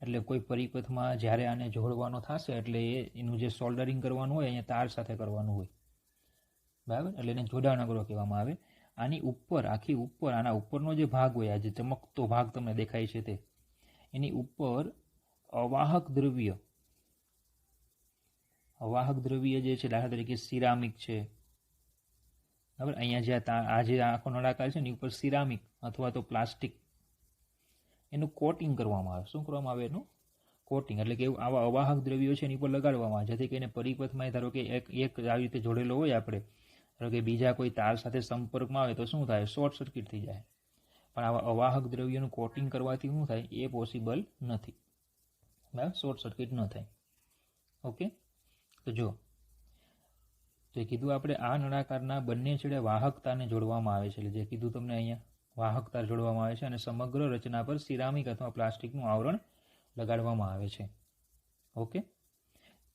Speaker 1: એટલે કોઈ પરિપથમાં જ્યારે આને જોડવાનો થશે એટલે એનું જે સોલ્ડરિંગ કરવાનું હોય અહીંયા તાર સાથે કરવાનું હોય. બરાબર. એટલે એને જોડાણ અગ્રો કહેવામાં આવે. આની ઉપર, આખી ઉપર, આના ઉપરનો જે ભાગ હોય, આ જે ચમકતો ભાગ તમને દેખાય છે તે, એની ઉપર અવાહક દ્રવ્ય જે છે, દાખલા તરીકે સિરામિક છે. બરાબર. અહીંયા જે આ જે આખો નળાકાર છે એની ઉપર સિરામિક અથવા તો પ્લાસ્ટિક એનું કોટિંગ કરવામાં આવે. શું કરવામાં આવે, એનું કોટિંગ. એટલે કે આવા અવાહક દ્રવ્યો છે એની ઉપર લગાડવામાં આવે, જેથી કરીને પરિપથમાં ધારો કે એક આવી રીતે જોડેલો હોય આપણે, ધારો કે બીજા કોઈ તાર સાથે સંપર્કમાં આવે તો શું થાય, શોર્ટ સર્કિટ થઈ જાય. પણ આવા અવાહક દ્રવ્યોનું કોટિંગ કરવાથી શું થાય, એ પોસિબલ નથી. બરાબર, શોર્ટ સર્કિટ ન થાય. ઓકે. તો જો જે કીધું આપણે, આ નળાકારના બંને છેડે વાહક તારને જોડવામાં આવે છે. એટલે જે કીધું તમને અહીંયા વાહક તાર જોડવામાં આવે છે અને સમગ્ર રચના પર સિરામિક અથવા પ્લાસ્ટિકનું આવરણ લગાડવામાં આવે છે. ઓકે.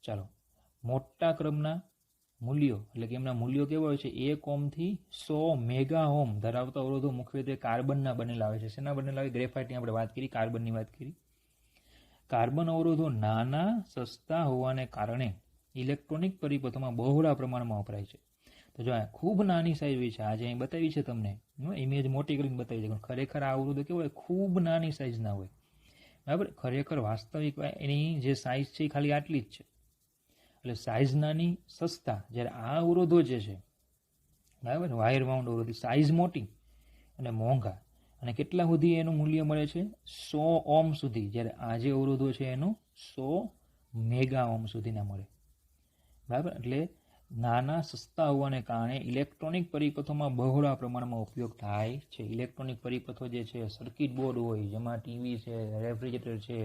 Speaker 1: ચાલો, મોટા ક્રમના મૂલ્યો, એટલે કે એમના મૂલ્યો કેવા હોય છે, 1 ઓહ્મથી 100 મેગા ઓહ્મ ધરાવતા અવરોધો મુખ્યત્વે કાર્બનના બનેલા હોય છે. શેના બનેલા હોય, ગ્રેફાઇટની આપણે વાત કરી, કાર્બનની વાત કરી. કાર્બન અવરોધો નાના, સસ્તા હોવાને કારણે ઇલેક્ટ્રોનિક પરિપથોમાં બહોળા પ્રમાણમાં વપરાય છે. તો જો આ ખૂબ નાની સાઇઝ હોય છે, આજે અહીં બતાવી છે તમને, ઇમેજ મોટી કરીને બતાવી છે, પણ ખરેખર આ અવરોધો કેવો હોય, ખૂબ નાની સાઇઝના હોય. બરાબર. ખરેખર વાસ્તવિક એની જે સાઇઝ છે એ ખાલી આટલી જ છે. એટલે સાઇઝ નાની, સસ્તા. જ્યારે આ અવરોધો જે છે, બરાબર, વાયર વાઉન્ડ અવરોધ, સાઇઝ મોટી અને મોંઘા. અને કેટલા સુધી એનું મૂલ્ય મળે છે, 100 ઓહ્મ સુધી. જ્યારે આ જે અવરોધો છે એનું 100 મેગા ઓહ્મ સુધીના મળે. બરાબર. એટલે નાના, સસ્તા હોવાને કારણે ઇલેક્ટ્રોનિક પરિપથોમાં બહોળા પ્રમાણમાં ઉપયોગ થાય છે. ઇલેક્ટ્રોનિક પરિપથો જે છે, સર્કિટ બોર્ડ હોય જેમાં ટીવી છે, રેફ્રિજરેટર છે,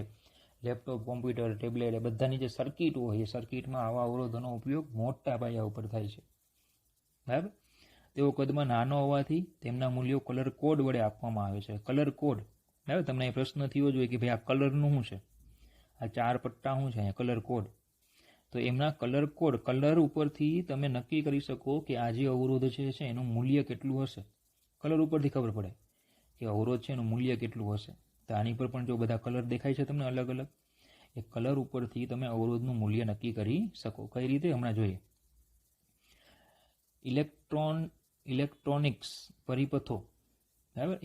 Speaker 1: લેપટોપ, કોમ્પ્યુટર, ટેબ્લેટ, એ બધાની જે સર્કિટ હોય, એ સર્કિટમાં આવા અવરોધોનો ઉપયોગ મોટા પાયા ઉપર થાય છે. બરાબર. તેઓ કદમાં નાનો હોવાથી તેમના મૂલ્યો કલર કોડ વડે આપવામાં આવે છે. કલર કોડ, બરાબર. તમને એ પ્રશ્ન થયો જોઈએ કે ભાઈ આ કલરનું શું છે, આ 4 પટ્ટા શું છે, કલર કોડ. તો એમના કલર કોડ, કલર ઉપરથી તમે નક્કી કરી શકો કે આ જે અવરોધ છે એનું મૂલ્ય કેટલું હશે. કલર ઉપરથી ખબર પડે કે અવરોધ છે એનું મૂલ્ય કેટલું હશે. તો આની પર પણ જો બધા કલર દેખાય છે તમને અલગ અલગ, એ કલર ઉપરથી તમે અવરોધનું મૂલ્ય નક્કી કરી શકો. કઈ રીતે, હમણાં જોઈએ. ઇલેક્ટ્રોનિક્સ પરિપથો, બરાબર,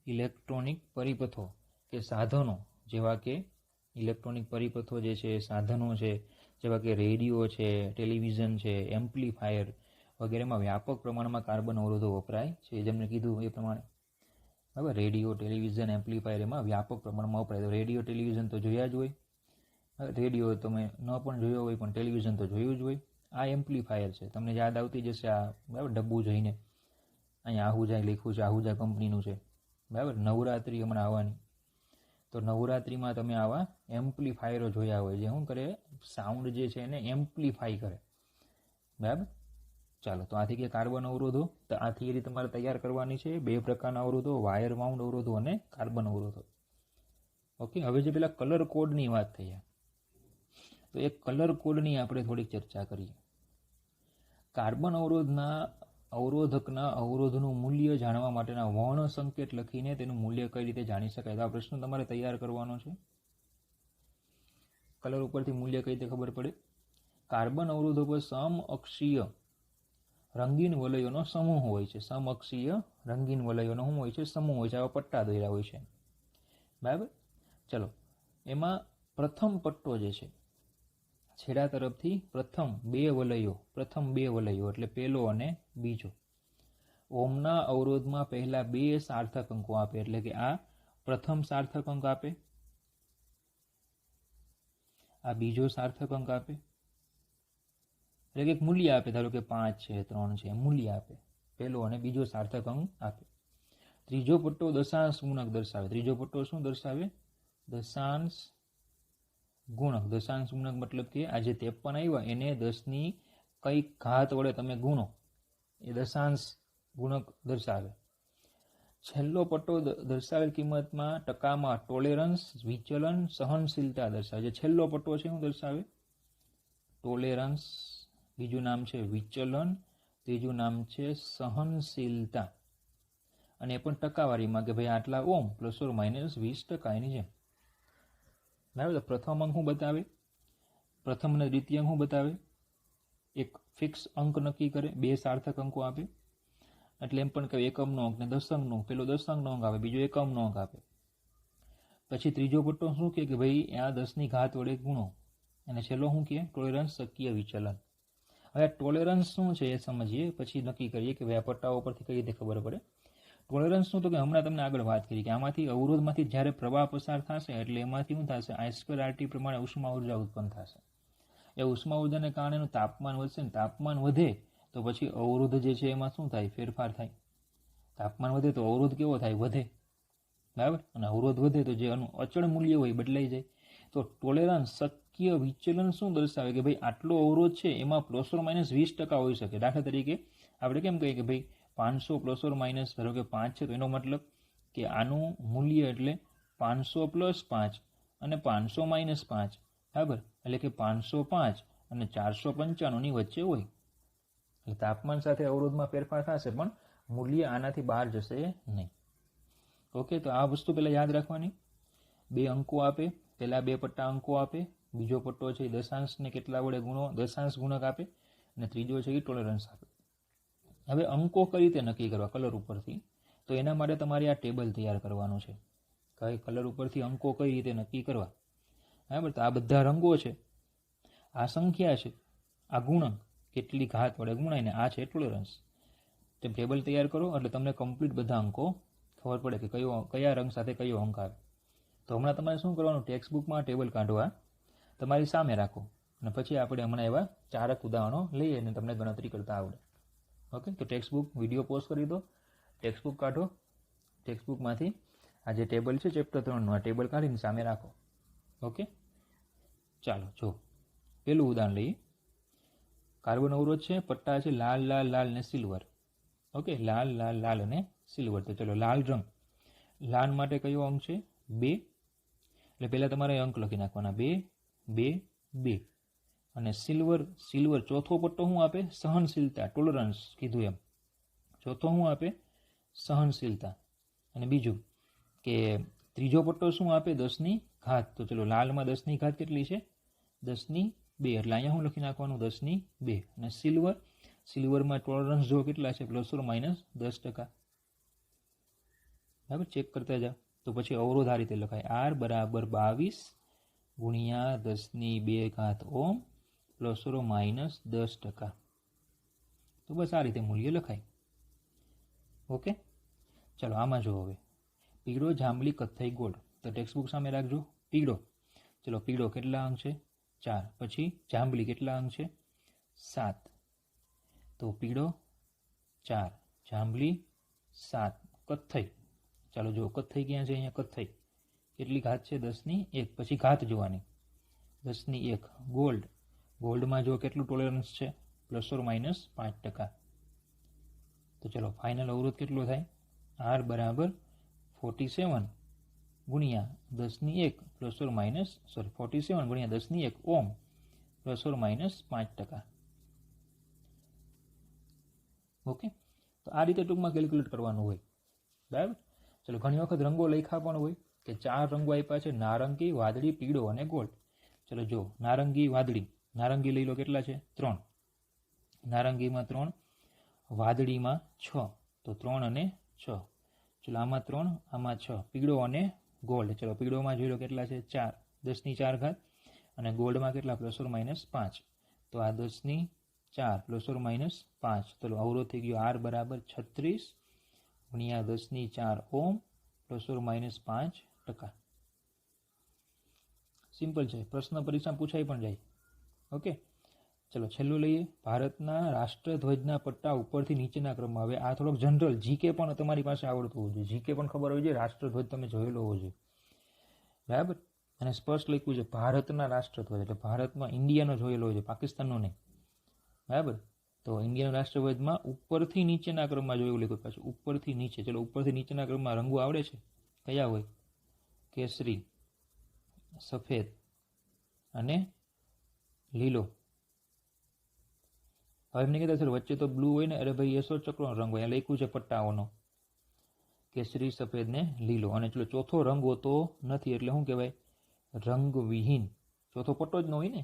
Speaker 1: ઇલેક્ટ્રોનિક પરિપથો કે સાધનો, જેવા કે ઇલેક્ટ્રોનિક પરિપથો જે છે, સાધનો છે, જેવા કે રેડિયો છે, ટેલિવિઝન છે, એમ્પ્લીફાયર વગેરેમાં વ્યાપક પ્રમાણમાં કાર્બન અવરોધો વપરાય છે. જેમને કીધું એ પ્રમાણે, બરાબર, રેડિયો, ટેલિવિઝન, એમ્પ્લીફાયર એમાં વ્યાપક પ્રમાણમાં વપરાય. તો રેડિયો, ટેલિવિઝન તો જોયા જ હોય, રેડિયો તમે ન પણ જોયો હોય પણ ટેલિવિઝન તો જોયું જ હોય. આ એમ્પ્લીફાયર છે, તમને યાદ આવતી જશે આ, બરાબર, ડબ્બુ જોઈને અહીંયા આહુજા લખ્યું છે, આહુજા કંપનીનું છે, બરાબર. નવરાત્રિ હમણાં આવવાની, તો નવરાત્રિમાં તમે આવા એમ્પ્લીફાયરો જોયા હોય, જે શું કરે, સાઉન્ડ જે છે એને એમ્પ્લીફાય કરે, બરાબર. ચાલો, તો આથી કે કાર્બન અવરોધો, તો આ થિયરી તમારે તૈયાર કરવાની છે. 2 પ્રકારના અવરોધો, વાયર વાઉન્ડ અવરોધો અને કાર્બન અવરોધો. ઓકે, હવે જે પેલા કલર કોડની વાત થઈ, તો એ કલર કોડની આપણે થોડીક ચર્ચા કરીએ. કાર્બન અવરોધકના અવરોધનું મૂલ્ય જાણવા માટેના વર્ણ સંકેત લખીને તેનું મૂલ્ય કઈ રીતે જાણી શકાય? તો આ પ્રશ્ન તમારે તૈયાર કરવાનો છે. કલર ઉપરથી મૂલ્ય કઈ રીતે ખબર પડે? કાર્બન અવરોધો પર સમઅક્ષીય રંગીન વલયોનો સમૂહ હોય છે. સમઅક્ષીય રંગીન વલયોનો શું હોય છે? સમૂહ હોય છે. આવા પટ્ટા દોર્યા હોય છે, બરાબર. ચલો, એમાં પ્રથમ પટ્ટો જે છે, છેડા તરફથી પ્રથમ બે વલયો એટલે પહેલો અને બીજો, ઓમના અવરોધમાં પહેલા 2 સાર્થક અંકો આપે, એટલે કે આ પ્રથમ સાર્થક અંક આપે, આ બીજો સાર્થક અંક આપે, એટલે કે એક મૂલ્ય આપે, ધારો કે 5 છે, 3 છે, મૂલ્ય આપે, પહેલો અને બીજો સાર્થક અંક આપે. ત્રીજો પટ્ટો દશાંશ ગુણક દર્શાવે. ત્રીજો પટ્ટો શું દર્શાવે? દશાંશ ગુણક. દશાંશ ગુણક મતલબ કે આ જે 53 આવ્યા એને 10ની કઈ ઘાત વડે તમે ગુણો, એ દશાંશ ગુણક દર્શાવે. છેલ્લો પટ્ટો દર્શાવેલ કિંમતમાં ટકામાં ટોલેરન્સ, વિચલન, સહનશીલતા દર્શાવે. જે છેલ્લો પટ્ટો છે શું દર્શાવે? ટોલેરન્સ, બીજું નામ છે વિચલન, ત્રીજું નામ છે સહનશીલતા. અને એ પણ ટકાવારીમાં, કે ભાઈ આટલા ઓમ ±20% એની જેમ, બરાબર. પ્રથમ અંક શું બતાવે? પ્રથમ અને દ્વિતીય અંક શું બતાવે? એક ફિક્સ અંક નક્કી કરે, 2 સાર્થક અંકો આપે, એટલે એમ પણ કહે એકમનો અંક ને દશંકનો અંક. પેલો દશંકનો અંક આપે, બીજો એકમનો અંક આપે. પછી ત્રીજો પટ્ટો શું કહે કે ભાઈ આ 10ની ઘાત વડે ગુણો, અને છેલ્લો શું કહે? ટોલરન્સ, શક્ય વિચલન. હવે ટોલરન્સ શું છે એ સમજીએ, પછી નક્કી કરીએ કે ભાઈ આ પટ્ટાઓ પરથી કઈ રીતે ખબર પડે. ટોલરન્સ શું? તો કે હમણાં તમને આગળ વાત કરી કે આમાંથી અવરોધમાંથી જ્યારે પ્રવાહ પસાર થશે એટલે એમાંથી શું થશે? I2RT પ્રમાણે ઉષ્મા ઉર્જા ઉત્પન્ન થશે. એ ઉષ્મા ઉર્જાને કારણે એનું તાપમાન વધશે, ને તાપમાન વધે તો પછી અવરોધ જે છે એમાં શું થાય? ફેરફાર થાય. તાપમાન વધે તો અવરોધ કેવો થાય? વધે, બરાબર. અને અવરોધ વધે તો જે એનું અચળ મૂલ્ય હોય બદલાઈ જાય. તો ટોલેરન્સ, શક્ય વિચલન શું દર્શાવે? કે ભાઈ આટલો અવરોધ છે એમાં ±20% હોઈ શકે. દાખલા તરીકે આપણે કેમ કહીએ કે ભાઈ 500 ± ધારો કે 5 છે, તો એનો મતલબ કે આનું મૂલ્ય એટલે 500 + 5 અને 500 - 5, બરાબર. એટલે કે 505 અને 495 વચ્ચે હોય. એટલે તાપમાન સાથે અવરોધમાં ફેરફાર થશે પણ મૂલ્ય આનાથી બહાર જશે નહીં. ઓકે, તો આ વસ્તુ પહેલાં યાદ રાખવાની. 2 અંકો આપે, પહેલા 2 પટ્ટા અંકો આપે, બીજો પટ્ટો છે એ દશાંશને કેટલા વડે ગુણો, દશાંશ ગુણક આપે, અને ત્રીજો છે એ ટોલરન્સ આપે. હવે અંકો કઈ રીતે નક્કી કરવા કલર ઉપરથી? તો એના માટે તમારે આ ટેબલ તૈયાર કરવાનું છે. કઈ કલર ઉપરથી અંકો કઈ રીતે નક્કી કરવા, બરાબર. તો આ બધા રંગો છે, આ સંખ્યા છે, આ ગુણક કેટલી ઘાત વડે ગુણાય, ને આ છે ટોલરન્સ. તેમ ટેબલ તૈયાર કરો એટલે તમને કમ્પ્લીટ બધા અંકો ખબર પડે કે કયા રંગ સાથે કયો અંક આવે. તો હમણાં તમારે શું કરવાનું? ટેક્સ્ટબુકમાં ટેબલ કાઢવા તમારી સામે રાખો, અને પછી આપણે હમણાં એવા 4 ઉદાહરણો લઈએ અને તમને ગણતરી કરતા આવડે. ઓકે, તો ટેક્સ્ટબુક વિડીયો પોઝ કરી દો, ટેક્સ્ટબુક કાઢો, ટેક્સ્ટબુકમાંથી આ જે ટેબલ છે ચેપ્ટર 3નું, આ ટેબલ કાઢીને સામે રાખો. ઓકે, ચાલો જો પેલું ઉદાહરણ લઈએ. કાર્બન અવરોધ છે, પટ્ટા છે લાલ લાલ લાલ ને સિલ્વર. ઓકે, લાલ લાલ લાલ અને સિલ્વર. તો ચલો, લાલ રંગ, લાલ માટે કયો અંક છે? 2. એટલે પહેલાં તમારે અંક લખી નાખવાના, 2 2 2. અને સિલ્વર ચોથો પટ્ટો શું આપે? સહનશીલતા, ટોલરન્સ કીધું એમ. ચોથો શું આપે? સહનશીલતા. અને બીજું કે ત્રીજો પટ્ટો શું આપે? 10ની ઘાત. તો ચલો, લાલમાં 10ની ઘાત કેટલી છે? 10ની 2 એટલે અહીંયા શું લખી નાખવાનું 10/2 અને સિલ્વરમાં ટોલરન્સ જો કેટલા છે ±10%. બરાબર, ચેક કરતા જાઓ. તો પછી અવરોધ આ રીતે લખાય R બરાબર 22 ગુણ્યા 10/2 ઓમ ±10%. તો બસ આ રીતે મૂલ્ય લખાય. ઓકે, ચલો આમાં જો હવે પીળો, જાંબલી, કથ્થઈ, ગોલ્ડ. તો ટેક્સ્ટ બુક સામે રાખજો. પીળો, ચલો પીળો કેટલા અંક છે 4. પછી જાંબલી કેટલા અંક છે 7. તો પીળો 4, જાંબલી 7, કથ્થઈ. ચાલો જો કથ્થઈ ક્યાં છે? અહીંયા કથ્થઈ કેટલી ઘાત છે 10/1. પછી ઘાત જોવાની 10/1. ગોલ્ડ, ગોલ્ડમાં જો કેટલું ટોલરન્સ છે ±5%. તો ચલો ફાઇનલ અવરોધ કેટલો થાય? R બરાબર 47 ગુણ્યા 10/1 47 ગુણ્યા 10/1 ઓમ ±5%. ઓકે, તો આ રીતે ટૂંકમાં કેલ્ક્યુલેટ કરવાનું હોય. બરાબર, ચલો ઘણી વખત રંગો લખ્યા પણ હોય કે 4 રંગો આપ્યા છે, નારંગી, વાદળી, પીળો અને ગોલ્ડ. ચલો જો નારંગી, વાદળી, નારંગી લઈ લો કેટલા છે 3, નારંગીમાં 3, વાદળીમાં 6, તો 3 અને 6. ચલો આમાં 3, આમાં 6. પીળો અને ગોલ્ડ, ચલો પીળોમાં જોઈ લો કેટલા છે 4, 10/4 અને ગોલ્ડમાં કેટલા ±5. તો આ 10/4 ±5. ચલો અવરોધ થઈ ગયો R બરાબર 36 ગુણ્યા 10/4 ઓમ ±5%. સિમ્પલ છે, પ્રશ્ન પરીક્ષા પૂછાઈ પણ જાય. ઓકે, ચલો છેલ્લું લઈએ. ભારતના રાષ્ટ્રધ્વજના પટ્ટા ઉપરથી નીચેના ક્રમમાં. હવે આ થોડોક જનરલ જીકે પણ તમારી પાસે આવડતું હોવું જોઈએ. જીકે પણ ખબર હોવી જોઈએ, રાષ્ટ્રધ્વજ તમે જોયેલો હોવો જોઈએ. બરાબર, અને સ્પષ્ટ લખ્યું છે ભારતના રાષ્ટ્રધ્વજ, એટલે ભારતમાં ઇન્ડિયાનો જોયેલો હોય છે, પાકિસ્તાનનો નહીં. બરાબર, તો ઇન્ડિયાના રાષ્ટ્રધ્વજમાં ઉપરથી નીચેના ક્રમમાં જો એવું લખ્યું પાછું ઉપરથી નીચે. ચલો ઉપરથી નીચેના ક્રમમાં રંગો આવડે છે કયા હોય? કેસરી, સફેદ અને લીલો. હવે એમને કહેતા સર વચ્ચે તો બ્લુ હોય ને? અરે ભાઈ એસો ચક્રનો રંગ હોય, લખ્યું છે પટ્ટાઓનો કેસરી, સફેદ ને લીલો. અને ચલો ચોથો રંગ હોતો નથી એટલે શું કહેવાય? રંગવિહીન. ચોથો પટ્ટો જ ન હોય ને,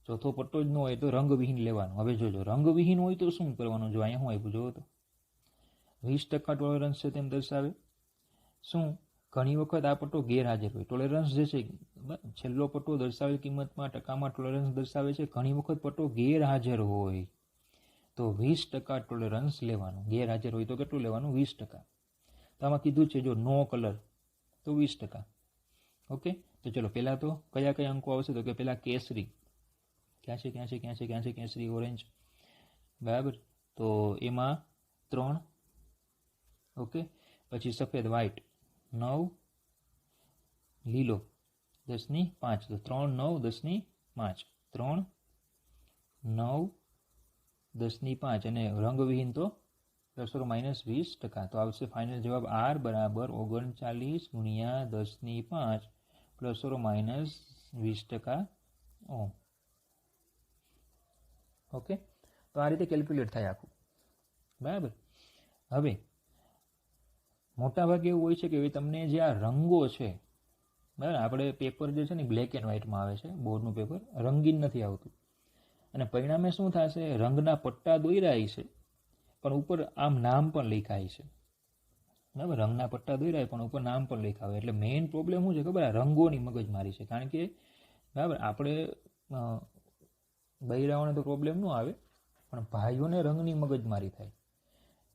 Speaker 1: ચોથો પટ્ટો જ ન હોય તો રંગવિહીન લેવાનું. હવે જોજો રંગવિહીન હોય તો શું કરવાનું? જો અહીંયા શું આપ્યું જોવો તો 20% ટોલરન્સ છે તેમ દર્શાવે. શું? ઘણી વખત આ પટ્ટો ગેરહાજર હોય. ટોલરન્સ જે છે છેલ્લો પટ્ટો દર્શાવેલ કિંમતમાં ટકામાં ટોલરન્સ દર્શાવે છે. ઘણી વખત પટ્ટો ગેરહાજર હોય તો 20% ટોલરન્સ લેવાનું. ગેરહાજર હોય તો કેટલું લેવાનું? 20%. તો આમાં કીધું છે જો નો કલર તો 20%. ઓકે, તો ચલો પહેલાં તો કયા કયા અંકો આવશે? તો કે પહેલાં કેસરી. ક્યાં છે ક્યાં છે ક્યાં છે ક્યાં છે? કેસરી, ઓરેન્જ. બરાબર, તો એમાં 3. ઓકે, પછી સફેદ, વ્હાઇટ 9, લીલો 10/5. તો 3, 9, 10/5. 3, 9, 10/5 અને રંગવિહીન તો ±20%. તો આવશે ફાઇનલ જવાબ R બરાબર 39 ગુણ્યા 10/5 ±20% ઓમ. ઓકે, તો આ રીતે કેલ્ક્યુલેટ થાય આખું. બરાબર, હવે મોટાભાગે એવું હોય છે કે તમને જે આ રંગો છે, બરાબર, આપણે પેપર જે છે ને બ્લેક એન્ડ વ્હાઇટમાં આવે છે, બોર્ડનું પેપર રંગીન નથી આવતું. અને પરિણામે શું થશે? રંગના પટ્ટા દોરાય છે પણ ઉપર આમ નામ પણ લખાય છે. બરાબર, રંગના પટ્ટા દોરાય પણ ઉપર નામ પણ લખાય હોય. એટલે મેઇન પ્રોબ્લેમ શું છે ખબર? રંગોની મગજમારી છે. કારણ કે બરાબર આપણે બૈરાઓને તો પ્રોબ્લેમ ન આવે પણ ભાઈઓને રંગની મગજમારી થાય.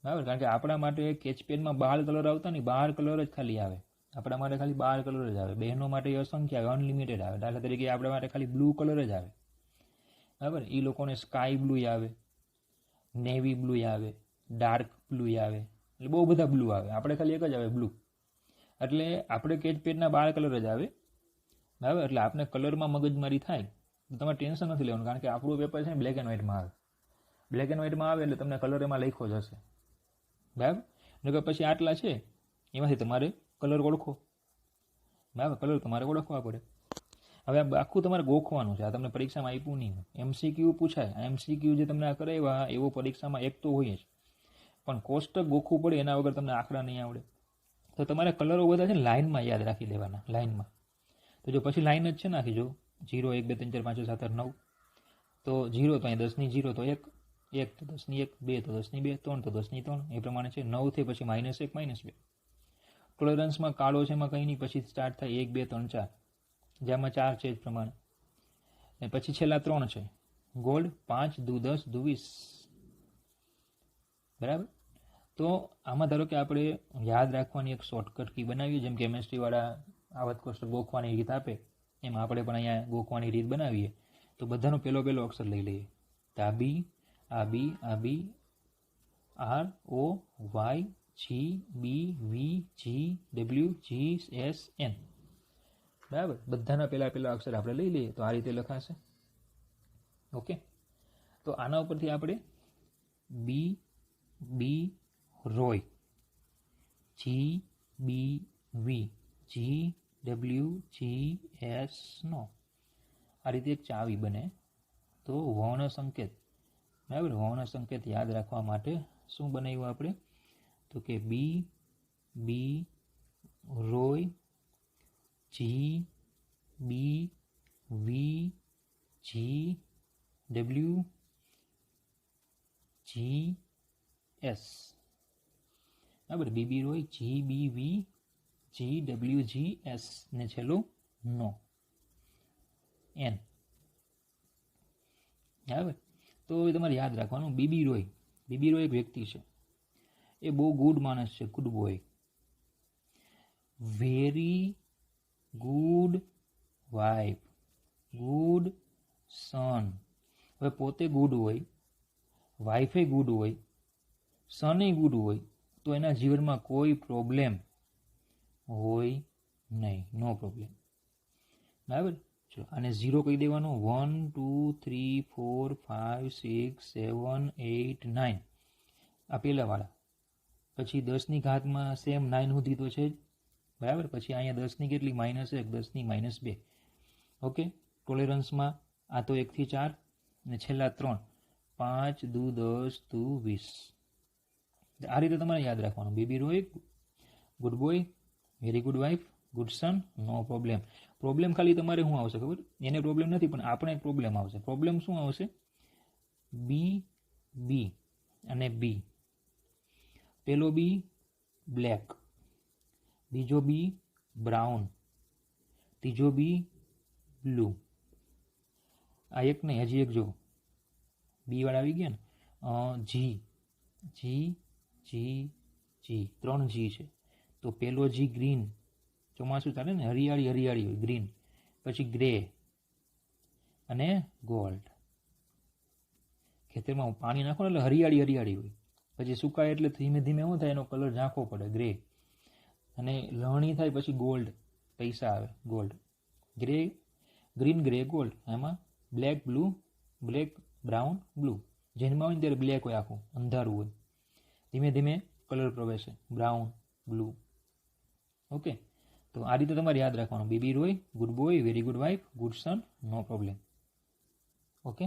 Speaker 1: બરાબર, કારણ કે આપણા માટે સ્કેચ પેનમાં 12 કલર આવતા નહીં, 12 કલર જ ખાલી આવે. આપણા માટે ખાલી 12 કલર જ આવે. બહેનો માટે અસંખ્ય આવે, અનલિમિટેડ આવે. દાખલા તરીકે આપણા માટે ખાલી બ્લુ કલર જ આવે. બરાબર, એ લોકોને સ્કાય બ્લુ આવે, નેવી બ્લુ આવે, ડાર્ક બ્લુ આવે, એટલે બહુ બધા બ્લુ આવે. આપણે ખાલી એક જ આવે બ્લુ. એટલે આપણે સ્કેચ પેનના 12 કલર જ આવે. બરાબર, એટલે આપણે કલરમાં મગજમારી થાય તો તમારે ટેન્શન નથી લેવાનું. કારણ કે આપણું પેપર છે ને બ્લેક એન્ડ વ્હાઇટમાં આવે. બ્લેક એન્ડ વ્હાઇટમાં આવે એટલે તમને કલર એમાં લખ્યો જ હશે. બરાબર, એટલે પછી આટલા છે એમાંથી તમારે કલર ઓળખો. બરાબર, કલર તમારે ઓળખવા પડે. હવે આ આખું તમારે ગોખવાનું છે. આ તમને પરીક્ષામાં આપ્યું નહીં. MCQ પૂછાય. MCQ જે તમને આ કરાવ્યા એવો પરીક્ષામાં એક તો હોય જ, પણ કોષ્ટક ગોખવું પડે. એના વગર તમને આંકડા નહીં આવડે. તો તમારે કલરો બધા છે ને લાઇનમાં યાદ રાખી દેવાના, લાઇનમાં. તો જો પછી લાઇન જ છે નાખી જો 0 1 2 3 4 5 6 7 8 9 તો 0 તો અહીં 10 ની 0 તો 1 1 તો 10 ની 1 2 તો 10 ની 2 3 તો 10 ની 3 એ પ્રમાણે છે 9 થી પછી -1 -2 ટોલરન્સમાં કાળો છે એમાં કંઈ નહીં પછી સ્ટાર્ટ થાય 1 2 3 4 જેમાં 4 છે એ પ્રમાણે ને પછી છેલ્લા 3 છે ગોલ્ડ 5 દુ 10 દુ 20 બરાબર તો આમાં ધારો કે આપણે યાદ રાખવાની એક શોર્ટકટ કી બનાવીએ જેમ કેમેસ્ટ્રી વાળા આવત કોષ્ટક ગોખવાની રીત આપે એમ આપણે પણ અહીંયા ગોખવાની રીત બનાવીએ તો બધાનો પહેલો અક્ષર લઈ લઈએ તો આ બી આ બી આ B R O Y G B V G W G S N બરાબર બધાના પહેલા અક્ષર આપણે લઈ લઈએ તો આ રીતે લખાશે ઓકે તો આના ઉપરથી આપણે બી બી રોય જી B V G W G S નો આ રીતે એક ચાવી બને તો વર્ણ સંકેત બરાબર વર્ણ સંકેત યાદ રાખવા માટે શું બનાવ્યું આપણે તો કે બી બી રોય જી B V G W G S બરાબર બીબી રોય જી B V G W G S ને છેલ્લું નો એન બરાબર તો એ તમારે યાદ રાખવાનું બીબી રોય એક વ્યક્તિ છે એ બહુ ગુડ માણસ છે good boy very good wife good son હવે પોતે ગુડ હોય વાઇફે ગુડ હોય સને ગુડ હોય તો એના જીવનમાં કોઈ પ્રોબ્લેમ હોય નહીં નો પ્રોબ્લેમ બરાબર ચલો આને 0 કહી દેવાનું 1 2 3 4 5 6 7 8 9 આ પહેલાવાળા પછી 10 ની ઘાતમાં સેમ 9 સુધી તો છે જ બરાબર પછી અહીંયા 10 ની કેટલી -1 10 ની -2 ઓકે ટોલરન્સમાં આ તો 1 થી 4 ને છેલ્લા 3 5 દુ 10 દુ 20 આ રીતે તમારે યાદ રાખવાનું baby Roy good boy very good wife good son no problem ખાલી તમારે શું આવશે ખબર એને પ્રોબ્લેમ નથી પણ આપણે એક પ્રોબ્લેમ આવશે પ્રોબ્લેમ શું આવશે બી બી અને બી પેલો બી બ્લેક બીજો બી બ્રાઉન ત્રીજો બી બ્લુ આ એક નહીં હજી એક જો બી વાળા આવી ગયા ને જી જી જી જી 3 જી છે તો પેલો જી ગ્રીન ચોમાસું ચાલે ને હરિયાળી હોય ગ્રીન પછી ગ્રે અને ગોલ્ડ ખેતરમાં પાણી નાખો ને એટલે હરિયાળી હોય પછી સુકાય એટલે ધીમે ધીમે શું થાય એનો કલર ઝાંખો પડે ગ્રે અને લણણી થાય પછી ગોલ્ડ પૈસા આવે gold grey green grey gold એમાં black blue black brown blue જેનમાં હોય ને ત્યારે બ્લેક હોય આખું અંધારું હોય ધીમે ધીમે કલર પ્રવેશે બ્રાઉન બ્લુ ઓકે તો આ રીતે તમારે યાદ રાખવાનું baby Roy good boy very good wife good son no problem okay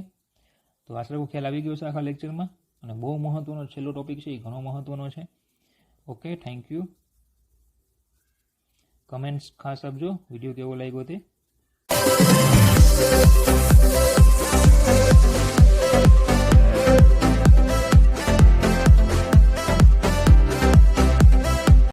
Speaker 1: તો આશરે ખ્યાલ આવી ગયો છે આખા લેક્ચરમાં અને બહુ મહત્વનો છેલ્લો ટોપિક છે એ ઘણો મહત્વનો છે ઓકે થેન્ક યુ કમેન્ટ્સ ખાસ આપજો વિડીયો કેવો લાગ્યો તે